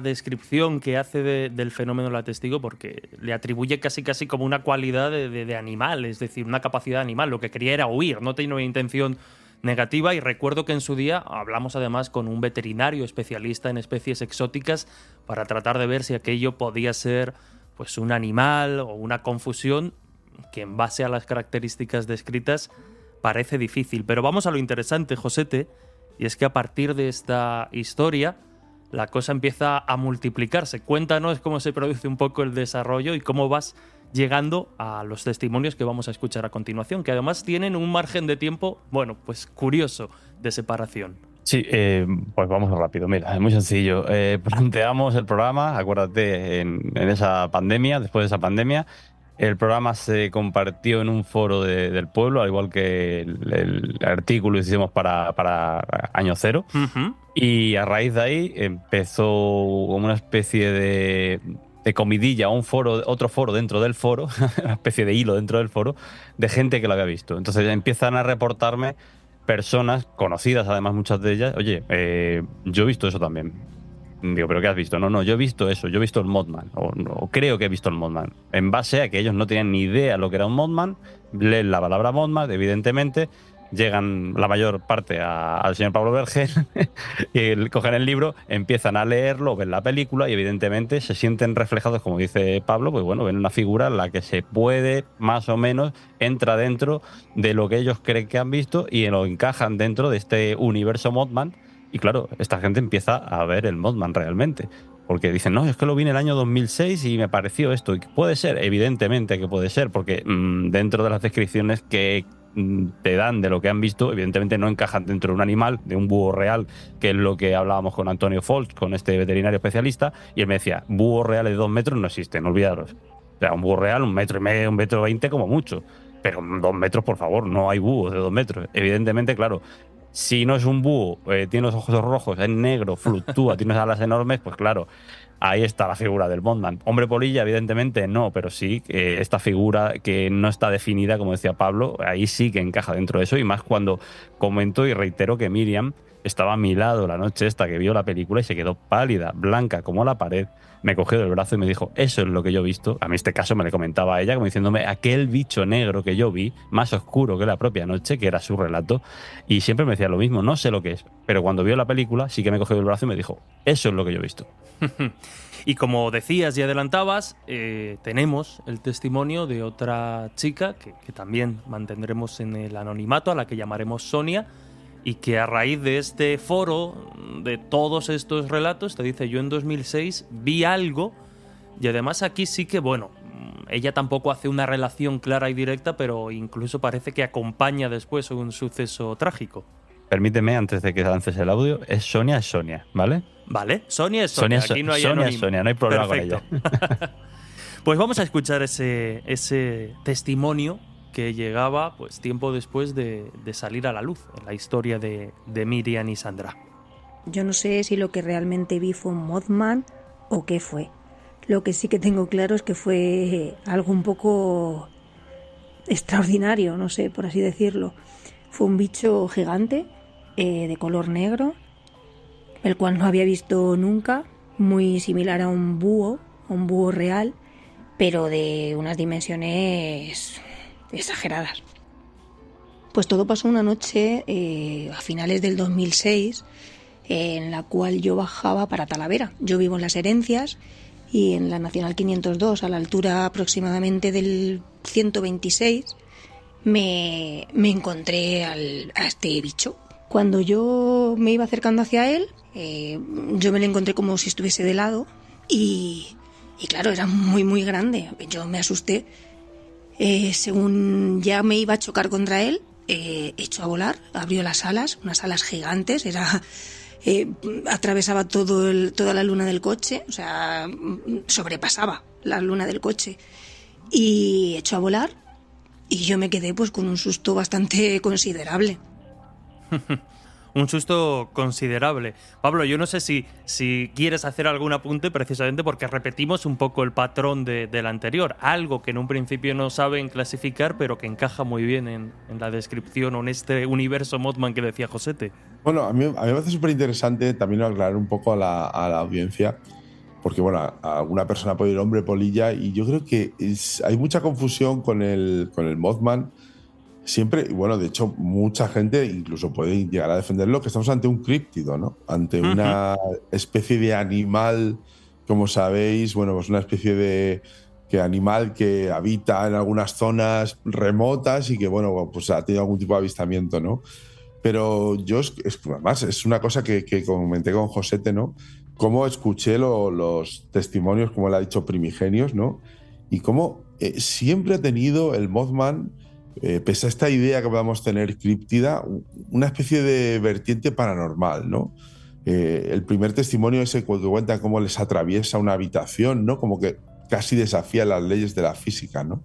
descripción que hace del fenómeno la testigo, porque le atribuye casi como una cualidad de animal, es decir, una capacidad animal. Lo que quería era huir, no tenía una intención negativa. Y recuerdo que en su día hablamos además con un veterinario especialista en especies exóticas para tratar de ver si aquello podía ser pues un animal o una confusión que, en base a las características descritas, parece difícil. Pero vamos a lo interesante, Josete, y es que a partir de esta historia la cosa empieza a multiplicarse. Cuéntanos cómo se produce un poco el desarrollo y cómo vas llegando a los testimonios que vamos a escuchar a continuación, que además tienen un margen de tiempo, bueno, pues curioso, de separación. Sí, pues vamos rápido. Mira, es muy sencillo. Planteamos el programa, acuérdate, en esa pandemia, después de esa pandemia. El programa se compartió en un foro del pueblo, al igual que el artículo que hicimos para Año Cero. Y a raíz de ahí empezó como una especie de comidilla, otro foro dentro del foro, una especie de hilo dentro del foro, de gente que lo había visto. Entonces empiezan a reportarme personas conocidas, además muchas de ellas, oye, yo he visto eso también. Digo, ¿pero qué has visto? No, yo he visto eso, yo he visto el Mothman, o creo que he visto el Mothman. En base a que ellos no tenían ni idea lo que era un Mothman, leen la palabra Mothman, evidentemente, llegan la mayor parte al señor Pablo Berger y cogen el libro, empiezan a leerlo, ven la película y evidentemente se sienten reflejados, como dice Pablo, pues bueno, ven una figura en la que se puede, más o menos, entra dentro de lo que ellos creen que han visto y lo encajan dentro de este universo Mothman. Y claro, esta gente empieza a ver el Mothman realmente. Porque dicen, no, es que lo vi en el año 2006 y me pareció esto. Y puede ser, evidentemente que puede ser, porque dentro de las descripciones que te dan de lo que han visto, evidentemente no encajan dentro de un animal, de un búho real, que es lo que hablábamos con Antonio Folch, con este veterinario especialista, y él me decía, búhos reales de 2 metros no existen, olvidaros. O sea, un búho real, 1,5 metros, 1,20 m como mucho. Pero 2 metros, por favor, no hay búhos de 2 metros. Evidentemente, claro, si no es un búho, tiene los ojos rojos, es negro, fluctúa, tiene unas alas enormes, pues claro, ahí está la figura del Mothman. Hombre polilla, evidentemente no, pero sí esta figura que no está definida, como decía Pablo, ahí sí que encaja dentro de eso, y más cuando comento y reitero que Miriam estaba a mi lado la noche esta que vio la película y se quedó pálida, blanca como la pared, me cogió del brazo y me dijo, eso es lo que yo he visto. A mí este caso me le comentaba a ella como diciéndome aquel bicho negro que yo vi, más oscuro que la propia noche, que era su relato, y siempre me decía lo mismo, no sé lo que es, pero cuando vio la película sí que me cogió del brazo y me dijo, eso es lo que yo he visto. Y como decías y adelantabas, tenemos el testimonio de otra chica que también mantendremos en el anonimato, a la que llamaremos Sonia, y que a raíz de este foro, de todos estos relatos, te dice, yo en 2006 vi algo, y además aquí sí que, bueno, ella tampoco hace una relación clara y directa, pero incluso parece que acompaña después un suceso trágico. Permíteme, antes de que lances el audio, es Sonia, ¿vale? Vale, Sonia es Sonia, aquí no hay anónimo. Sonia, no hay problema. Perfecto. Con ella. Pues vamos a escuchar ese testimonio que llegaba pues tiempo después de salir a la luz en la historia de Miriam y Sandra. Yo no sé si lo que realmente vi fue un Mothman o qué fue. Lo que sí que tengo claro es que fue algo un poco extraordinario, no sé, por así decirlo. Fue un bicho gigante, de color negro, el cual no había visto nunca, muy similar a un búho real, pero de unas dimensiones exageradas. Pues todo pasó una noche a finales del 2006, en la cual yo bajaba para Talavera. Yo vivo en Las Herencias y en la Nacional 502, a la altura aproximadamente del 126, me encontré a este bicho. Cuando yo me iba acercando hacia él, yo me lo encontré como si estuviese de lado y claro, era muy muy grande. Yo me asusté. Según ya me iba a chocar contra él, echó a volar, abrió las alas, unas alas gigantes, atravesaba toda la luna del coche, o sea, sobrepasaba la luna del coche y echó a volar y yo me quedé pues con un susto bastante considerable. Un susto considerable. Pablo, yo no sé si quieres hacer algún apunte precisamente porque repetimos un poco el patrón del anterior. Algo que en un principio no saben clasificar, pero que encaja muy bien en la descripción o en este universo Mothman que decía Josete. Bueno, a mí me parece súper interesante también aclarar un poco a la audiencia, porque bueno, alguna persona puede ir hombre polilla y yo creo que hay mucha confusión con el Mothman. Siempre, y bueno, de hecho, mucha gente incluso puede llegar a defenderlo, que estamos ante un críptido, ¿no? Ante una especie de animal, como sabéis, bueno, pues una especie de animal que habita en algunas zonas remotas y que, bueno, pues ha tenido algún tipo de avistamiento, ¿no? Pero yo, además, es una cosa que comenté con Josete, ¿no? Cómo escuché los testimonios, como él ha dicho, primigenios, ¿no? Y cómo siempre ha tenido el Mothman, pese a esta idea que podamos tener críptida, una especie de vertiente paranormal, ¿no? El primer testimonio ese que cuenta cómo les atraviesa una habitación, ¿no? Como que casi desafía las leyes de la física, ¿no?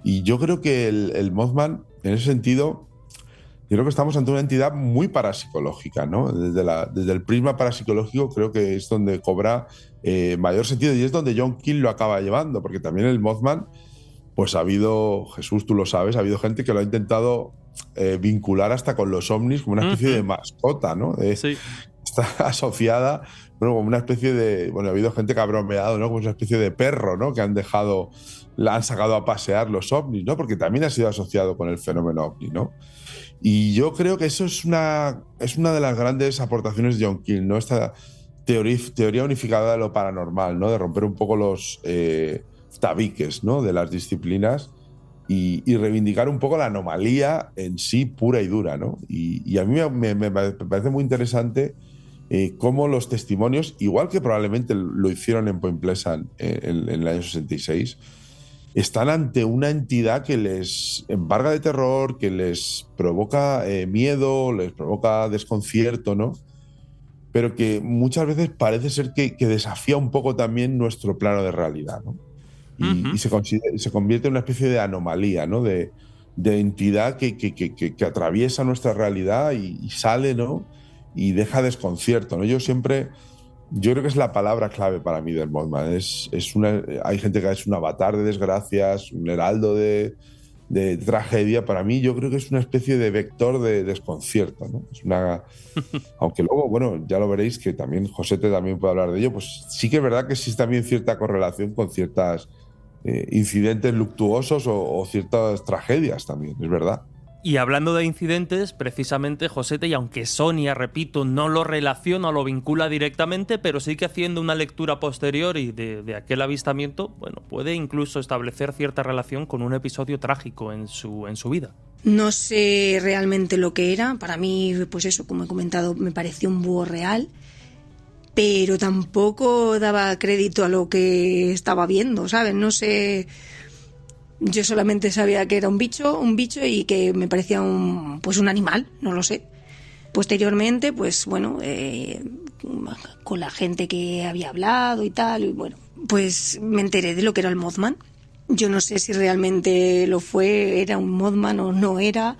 Y yo creo que el Mothman, en ese sentido, yo creo que estamos ante una entidad muy parapsicológica, ¿no? Desde el prisma parapsicológico creo que es donde cobra mayor sentido y es donde John Keel lo acaba llevando, porque también el Mothman, pues ha habido, Jesús, tú lo sabes, ha habido gente que lo ha intentado vincular hasta con los ovnis como una especie de mascota, ¿no? Sí. Está asociada bueno, como una especie de, bueno, ha habido gente que ha bromeado, ¿no? Como una especie de perro, ¿no? Que han sacado a pasear los ovnis, ¿no? Porque también ha sido asociado con el fenómeno ovni, ¿no? Y yo creo que eso es una de las grandes aportaciones de John Keel, ¿no? Esta teoría unificada de lo paranormal, ¿no? De romper un poco los tabiques, ¿no? De las disciplinas y reivindicar un poco la anomalía en sí pura y dura, ¿no? Y a mí me parece muy interesante cómo los testimonios, igual que probablemente lo hicieron en Point Pleasant en el año 66, están ante una entidad que les embarga de terror, que les provoca miedo, les provoca desconcierto, ¿no? Pero que muchas veces parece ser que desafía un poco también nuestro plano de realidad, ¿no? Y se convierte en una especie de anomalía, ¿no? De entidad que atraviesa nuestra realidad y sale, ¿no? Y deja desconcierto, ¿no? Yo creo que es la palabra clave para mí del Mothman. Hay gente que es un avatar de desgracias, un heraldo de tragedia. Para mí, yo creo que es una especie de vector de desconcierto, ¿no? Aunque luego, bueno, ya lo veréis que también Josete también puede hablar de ello, pues sí que es verdad que existe también cierta correlación con ciertas incidentes luctuosos o ciertas tragedias también, es verdad. Y hablando de incidentes, precisamente, Josete, y aunque Sonia, repito, no lo relaciona o lo vincula directamente, pero sí que haciendo una lectura posterior y de aquel avistamiento, bueno, puede incluso establecer cierta relación con un episodio trágico en su vida. No sé realmente lo que era. Para mí, pues eso, como he comentado, me pareció un búho real, pero tampoco daba crédito a lo que estaba viendo, ¿sabes? No sé... Yo solamente sabía que era un bicho y que me parecía un animal, no lo sé. Posteriormente, pues bueno, con la gente que había hablado y tal, y bueno, pues me enteré de lo que era el Mothman. Yo no sé si realmente lo fue, era un Mothman o no era.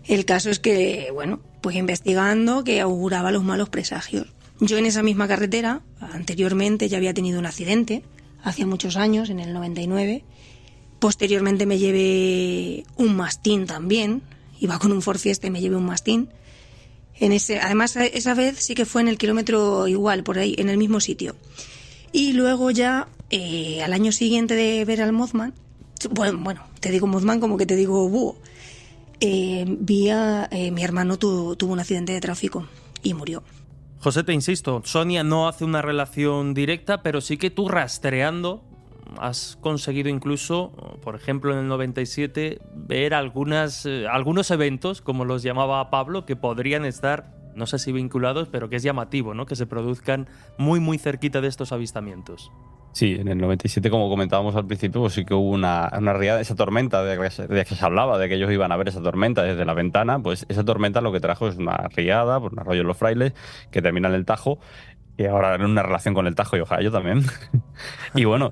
El caso es que, bueno, pues investigando que auguraba los malos presagios. Yo en esa misma carretera, anteriormente ya había tenido un accidente, hace muchos años, en el 99. Posteriormente me llevé un mastín también, iba con un Ford Fiesta y me llevé un mastín. Además, esa vez sí que fue en el kilómetro igual, por ahí, en el mismo sitio. Y luego ya, al año siguiente de ver al Mothman, bueno, te digo Mothman como que te digo búho, mi hermano tuvo un accidente de tráfico y murió. José, te insisto, Sonia no hace una relación directa, pero sí que tú rastreando has conseguido incluso, por ejemplo en el 97, ver algunos eventos, como los llamaba Pablo, que podrían estar, no sé si vinculados, pero que es llamativo, ¿no? Que se produzcan muy muy cerquita de estos avistamientos. Sí, en el 97, como comentábamos al principio, pues sí que hubo una riada, esa tormenta de que se hablaba, de que ellos iban a ver esa tormenta desde la ventana. Pues esa tormenta lo que trajo es una riada, por un arroyo de los Frailes, que termina en el Tajo, y ahora en una relación con el Tajo y Ohio también. Y bueno,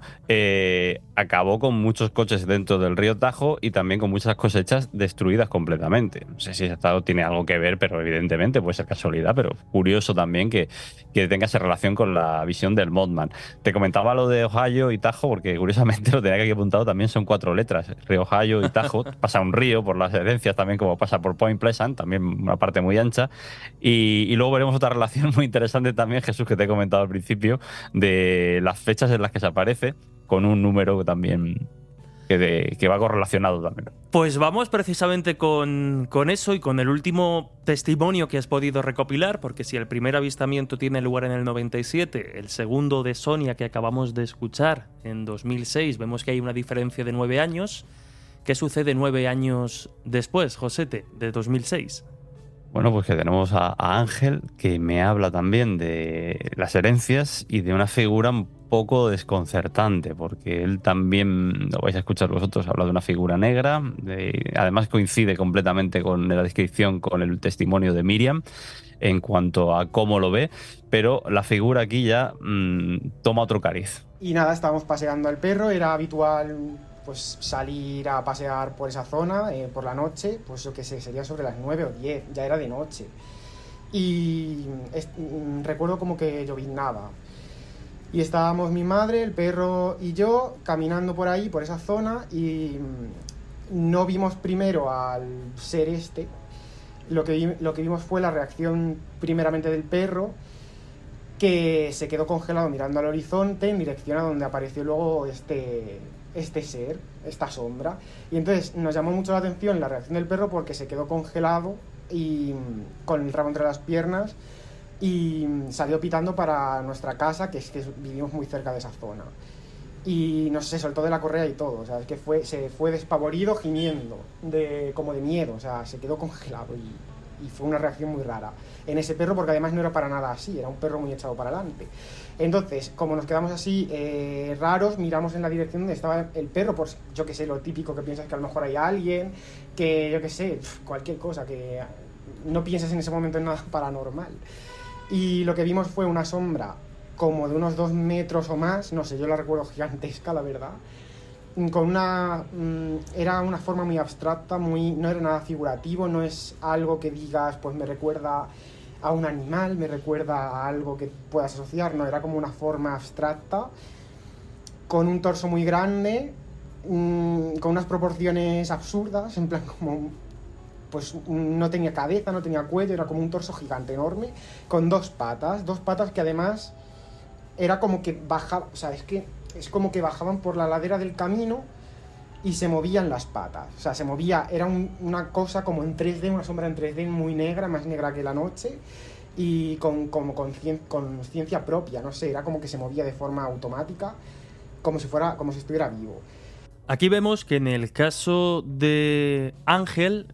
acabó con muchos coches dentro del río Tajo y también con muchas cosechas destruidas completamente. No sé si esto tiene algo que ver, pero evidentemente puede ser casualidad, pero curioso también que tenga esa relación con la visión del Mothman. Te comentaba lo de Ohio y Tajo porque curiosamente lo tenía que aquí apuntado, también son 4 letras. Río Ohio y Tajo, pasa un río por las herencias también, como pasa por Point Pleasant, también una parte muy ancha. Y luego veremos otra relación muy interesante también, Jesús, que te he comentado al principio, de las fechas en las que se aparece, con un número también que va correlacionado también. Pues vamos precisamente con eso y con el último testimonio que has podido recopilar, porque si el primer avistamiento tiene lugar en el 97, el segundo de Sonia que acabamos de escuchar en 2006, vemos que hay una diferencia de 9 años. ¿Qué sucede 9 años después, Josete, de 2006? Bueno, pues que tenemos a Ángel, que me habla también de las herencias y de una figura un poco desconcertante, porque él también, lo vais a escuchar vosotros, habla de una figura negra, además coincide completamente con la descripción, con el testimonio de Miriam, en cuanto a cómo lo ve, pero la figura aquí ya toma otro cariz. Y nada, estábamos paseando al perro, era habitual pues salir a pasear por esa zona por la noche, pues yo qué sé, sería sobre las 9 o 10, ya era de noche. Y recuerdo como que lloviznaba. Y estábamos mi madre, el perro y yo caminando por ahí, por esa zona, y no vimos primero al ser este. Lo que vimos fue la reacción primeramente del perro, que se quedó congelado mirando al horizonte en dirección a donde apareció luego este ser, esta sombra. Y entonces nos llamó mucho la atención la reacción del perro porque se quedó congelado y con el rabo entre las piernas y salió pitando para nuestra casa, que es que vivimos muy cerca de esa zona. Y no sé, se soltó de la correa y todo, o sea, es que se fue despavorido, gimiendo, como de miedo, o sea, se quedó congelado y fue una reacción muy rara en ese perro, porque además no era para nada así, era un perro muy echado para adelante. Entonces, como nos quedamos así raros, miramos en la dirección donde estaba el perro, pues yo que sé, lo típico que piensas que a lo mejor hay alguien, que yo que sé, cualquier cosa, que no piensas en ese momento en nada paranormal. Y lo que vimos fue una sombra como de unos 2 metros o más, no sé, yo la recuerdo gigantesca, la verdad, con era una forma muy abstracta, no era nada figurativo, no es algo que digas, pues me recuerda a un animal, me recuerda a algo que puedas asociar, no, era como una forma abstracta, con un torso muy grande, con unas proporciones absurdas, en plan como, pues no tenía cabeza, no tenía cuello, era como un torso gigante, enorme, con 2 patas que además era como que bajaba, o sea, es como que bajaban por la ladera del camino y se movían las patas, o sea, se movía, era una cosa como en 3D, una sombra en 3D muy negra, más negra que la noche, y con conciencia propia, no sé, era como que se movía de forma automática, como si estuviera vivo. Aquí vemos que en el caso de Ángel,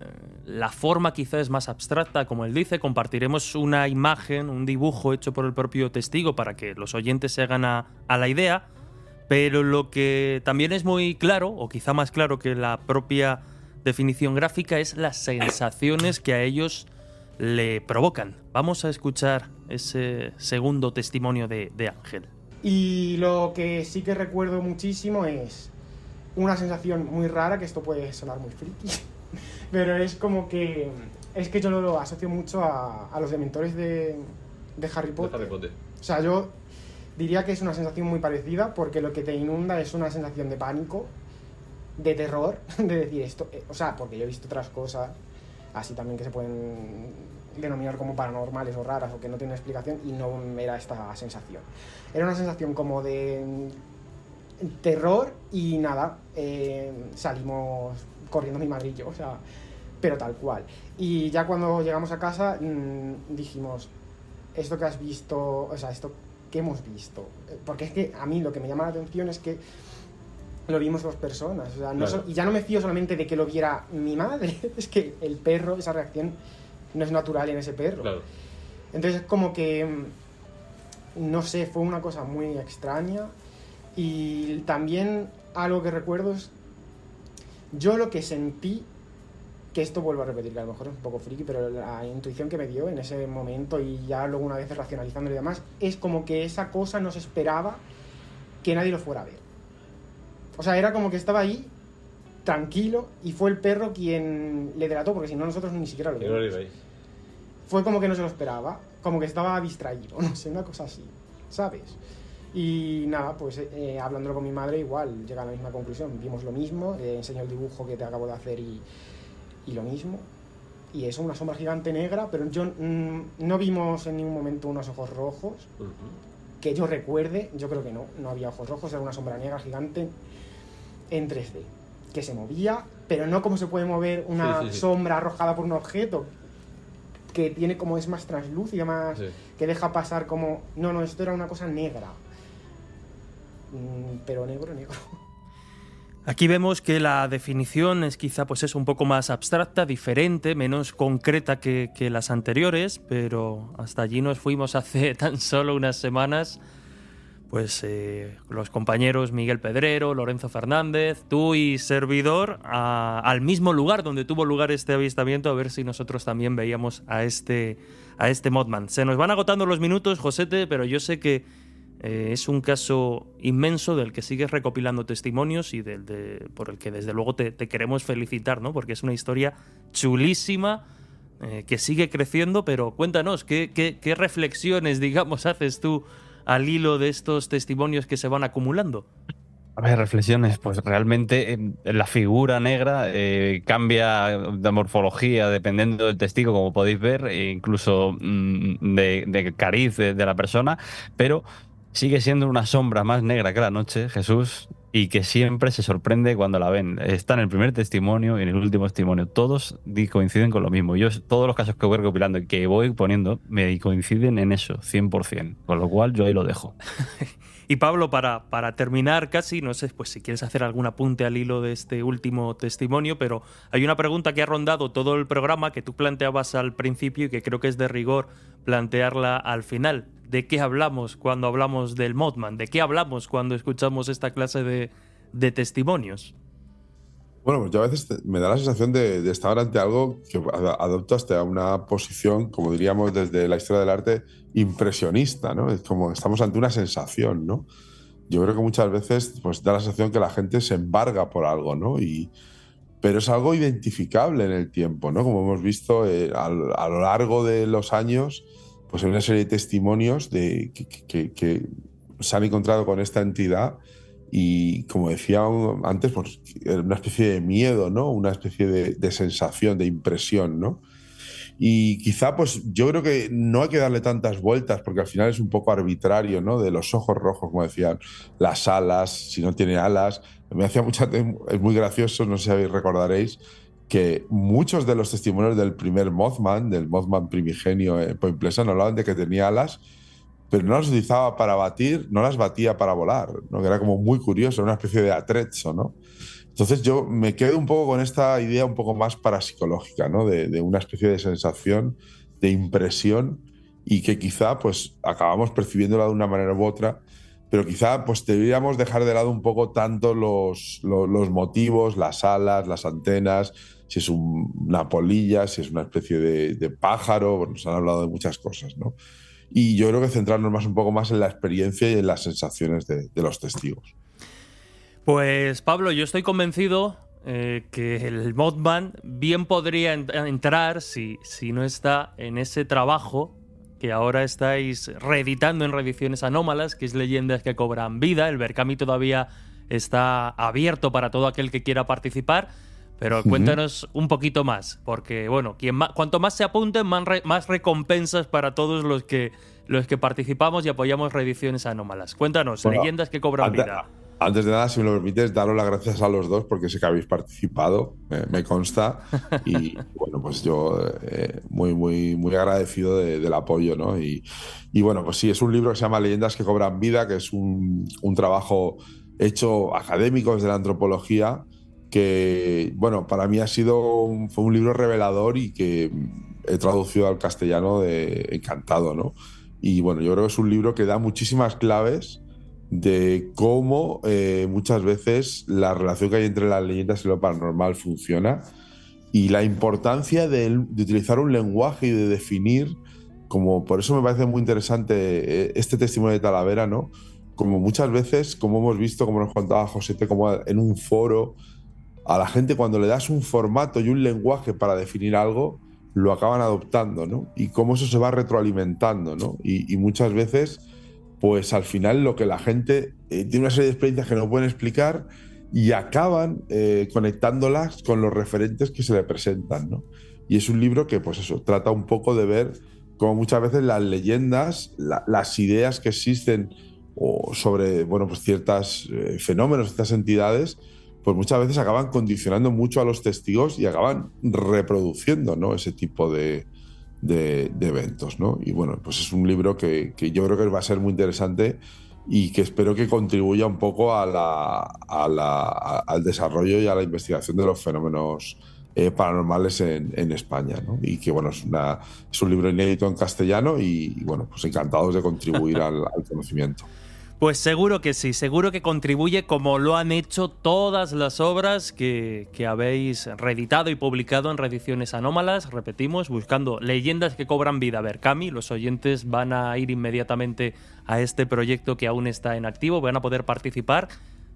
la forma quizá es más abstracta, como él dice. Compartiremos una imagen, un dibujo hecho por el propio testigo para que los oyentes se hagan a la idea, pero lo que también es muy claro, o quizá más claro que la propia definición gráfica, es las sensaciones que a ellos le provocan. Vamos a escuchar ese segundo testimonio de Ángel. Y lo que sí que recuerdo muchísimo es una sensación muy rara, que esto puede sonar muy friki, pero es como que... Es que yo lo asocio mucho a los dementores de Harry Potter. O sea, yo diría que es una sensación muy parecida, porque lo que te inunda es una sensación de pánico, de terror, de decir esto... o sea, porque yo he visto otras cosas así también que se pueden denominar como paranormales o raras o que no tienen explicación, y no era esta sensación. Era una sensación como de terror y nada, salimos corriendo mi madre y yo, o sea, pero tal cual. Y ya cuando llegamos a casa dijimos, esto que has visto, o sea, esto que hemos visto, porque es que a mí lo que me llama la atención es que lo vimos 2 personas, o sea, claro. Y ya no me fío solamente de que lo viera mi madre, es que el perro, esa reacción no es natural en ese perro. Claro. Entonces como que, no sé, fue una cosa muy extraña. Y también algo que recuerdo es, yo lo que sentí, que esto vuelvo a repetir, que a lo mejor es un poco friki, pero la intuición que me dio en ese momento, y ya luego una vez racionalizando y demás, es como que esa cosa no se esperaba que nadie lo fuera a ver. O sea, era como que estaba ahí, tranquilo, y fue el perro quien le delató, porque si no nosotros ni siquiera lo vimos. Fue como que no se lo esperaba, como que estaba distraído, no sé, una cosa así, ¿sabes? Y nada, pues hablándolo con mi madre igual llega a la misma conclusión, vimos lo mismo, enseño el dibujo que te acabo de hacer y lo mismo, y eso, una sombra gigante negra, pero yo no vimos en ningún momento unos ojos rojos, que yo recuerde, yo creo que no había ojos rojos, era una sombra negra gigante en 3D, que se movía, pero no como se puede mover una sombra arrojada por un objeto, que tiene como es más translúcida, más que deja pasar como... No, esto era una cosa negra. Pero negro. Aquí vemos que la definición es quizá pues es un poco más abstracta, diferente, menos concreta que las anteriores, pero hasta allí nos fuimos hace tan solo unas semanas, pues los compañeros Miguel Pedrero, Lorenzo Fernández, tú y servidor, al mismo lugar donde tuvo lugar este avistamiento, a ver si nosotros también veíamos a este Mothman. Se nos van agotando los minutos, Josete, pero yo sé que es un caso inmenso del que sigues recopilando testimonios y por el que desde luego te queremos felicitar, ¿no? Porque es una historia chulísima que sigue creciendo, pero cuéntanos, ¿qué reflexiones, digamos, haces tú al hilo de estos testimonios que se van acumulando? A ver, reflexiones. Pues realmente la figura negra cambia de morfología dependiendo del testigo, como podéis ver, e incluso de cariz de la persona, pero sigue siendo una sombra más negra que la noche, Jesús, y que siempre se sorprende cuando la ven. Está en el primer testimonio y en el último testimonio. Todos coinciden con lo mismo. Yo, todos los casos que voy recopilando y que voy poniendo me coinciden en eso, 100%. Con lo cual yo ahí lo dejo. Y Pablo, para terminar casi, no sé pues si quieres hacer algún apunte al hilo de este último testimonio, pero hay una pregunta que ha rondado todo el programa que tú planteabas al principio y que creo que es de rigor plantearla al final. ¿De qué hablamos cuando hablamos del Mothman? ¿De qué hablamos cuando escuchamos esta clase de testimonios? Bueno, pues yo a veces me da la sensación de estar ante algo que adopta hasta una posición, como diríamos desde la historia del arte, impresionista, ¿no? Es como estamos ante una sensación, ¿no? Yo creo que muchas veces pues, da la sensación que la gente se embarga por algo, ¿no? Pero es algo identificable en el tiempo, ¿no? Como hemos visto a lo largo de los años, pues hay una serie de testimonios que se han encontrado con esta entidad. Y como decía antes, pues una especie de miedo, ¿no? Una especie de sensación, de impresión, ¿no? Y quizá, pues yo creo que no hay que darle tantas vueltas, porque al final es un poco arbitrario, ¿no? De los ojos rojos, como decían, las alas, si no tiene alas. Me hacía es muy gracioso, no sé si recordaréis, que muchos de los testimonios del primer Mothman, del Mothman primigenio en Point Pleasant, hablaban de que tenía alas, pero no las utilizaba para batir, no las batía para volar, ¿no? Que era como muy curioso, una especie de atrezzo, ¿no? Entonces yo me quedo un poco con esta idea un poco más parapsicológica, ¿no? De una especie de sensación, de impresión, y que quizá pues acabamos percibiéndola de una manera u otra, pero quizá pues deberíamos dejar de lado un poco tanto los motivos, las alas, las antenas, si es una polilla, si es una especie de pájaro, bueno, nos han hablado de muchas cosas, ¿no? Y yo creo que centrarnos un poco más en la experiencia y en las sensaciones de los testigos. Pues Pablo, yo estoy convencido que el Mothman bien podría entrar, si no está en ese trabajo que ahora estáis reeditando en Reediciones Anómalas, que es Leyendas que cobran vida. El Berkami todavía está abierto para todo aquel que quiera participar. Pero cuéntanos un poquito más, porque bueno, cuanto más se apunten, más recompensas para todos los que participamos y apoyamos Reediciones Anómalas. Cuéntanos, bueno, Leyendas que cobran vida. Antes de nada, si me lo permites, daros las gracias a los dos porque sé que habéis participado, me consta, y bueno, pues yo muy agradecido del apoyo, ¿no? Y bueno, pues sí, es un libro que se llama Leyendas que cobran vida, que es un trabajo hecho académico desde la antropología, que, bueno, para mí fue un libro revelador y que he traducido al castellano encantado, ¿no? Y bueno, yo creo que es un libro que da muchísimas claves de cómo muchas veces la relación que hay entre las leyendas y lo paranormal funciona, y la importancia de utilizar un lenguaje y de definir, como por eso me parece muy interesante este testimonio de Talavera, ¿no? Como muchas veces, como hemos visto, como nos contaba Josete, como en un foro, a la gente cuando le das un formato y un lenguaje para definir algo, lo acaban adoptando, ¿no? Y cómo eso se va retroalimentando, ¿no? Y muchas veces, pues al final lo que la gente tiene una serie de experiencias que no pueden explicar y acaban conectándolas con los referentes que se le presentan, ¿no? Y es un libro que, pues eso, trata un poco de ver cómo muchas veces las leyendas, las ideas que existen sobre, bueno, pues ciertos fenómenos, ciertas entidades, pues muchas veces acaban condicionando mucho a los testigos y acaban reproduciendo, ¿no? Ese tipo de eventos, ¿no? Y bueno, pues es un libro que yo creo que va a ser muy interesante y que espero que contribuya un poco al desarrollo y a la investigación de los fenómenos paranormales en España, ¿no? Y que bueno, es un libro inédito en castellano y bueno, pues encantados de contribuir al conocimiento. Pues seguro que sí, seguro que contribuye, como lo han hecho todas las obras que habéis reeditado y publicado en Reediciones Anómalas. Repetimos, buscando Leyendas que cobran vida Berkami. Los oyentes van a ir inmediatamente a este proyecto que aún está en activo, van a poder participar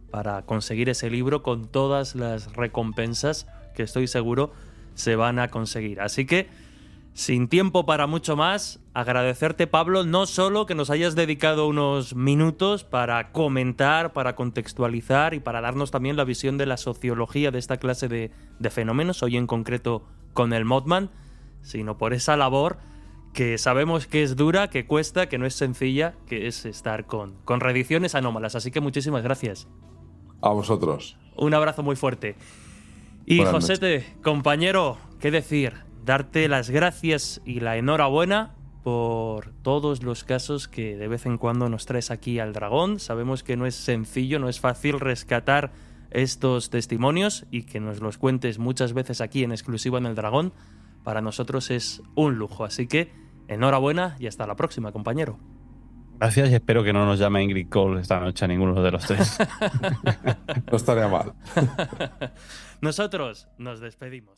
para conseguir ese libro con todas las recompensas que estoy seguro se van a conseguir. Así que sin tiempo para mucho más, agradecerte, Pablo, no solo que nos hayas dedicado unos minutos para comentar, para contextualizar y para darnos también la visión de la sociología de esta clase de fenómenos, hoy en concreto con el Mothman, sino por esa labor que sabemos que es dura, que cuesta, que no es sencilla, que es estar con reediciones anómalas. Así que muchísimas gracias. A vosotros. Un abrazo muy fuerte. Y Buenas Josete, compañero, ¿qué decir? Darte las gracias y la enhorabuena por todos los casos que de vez en cuando nos traes aquí al Dragón. Sabemos que no es sencillo, no es fácil rescatar estos testimonios y que nos los cuentes muchas veces aquí en exclusiva en el Dragón. Para nosotros es un lujo, así que enhorabuena y hasta la próxima, compañero. Gracias y espero que no nos llame Ingrid Cole esta noche a ninguno de los tres. No estaría mal. Nosotros nos despedimos.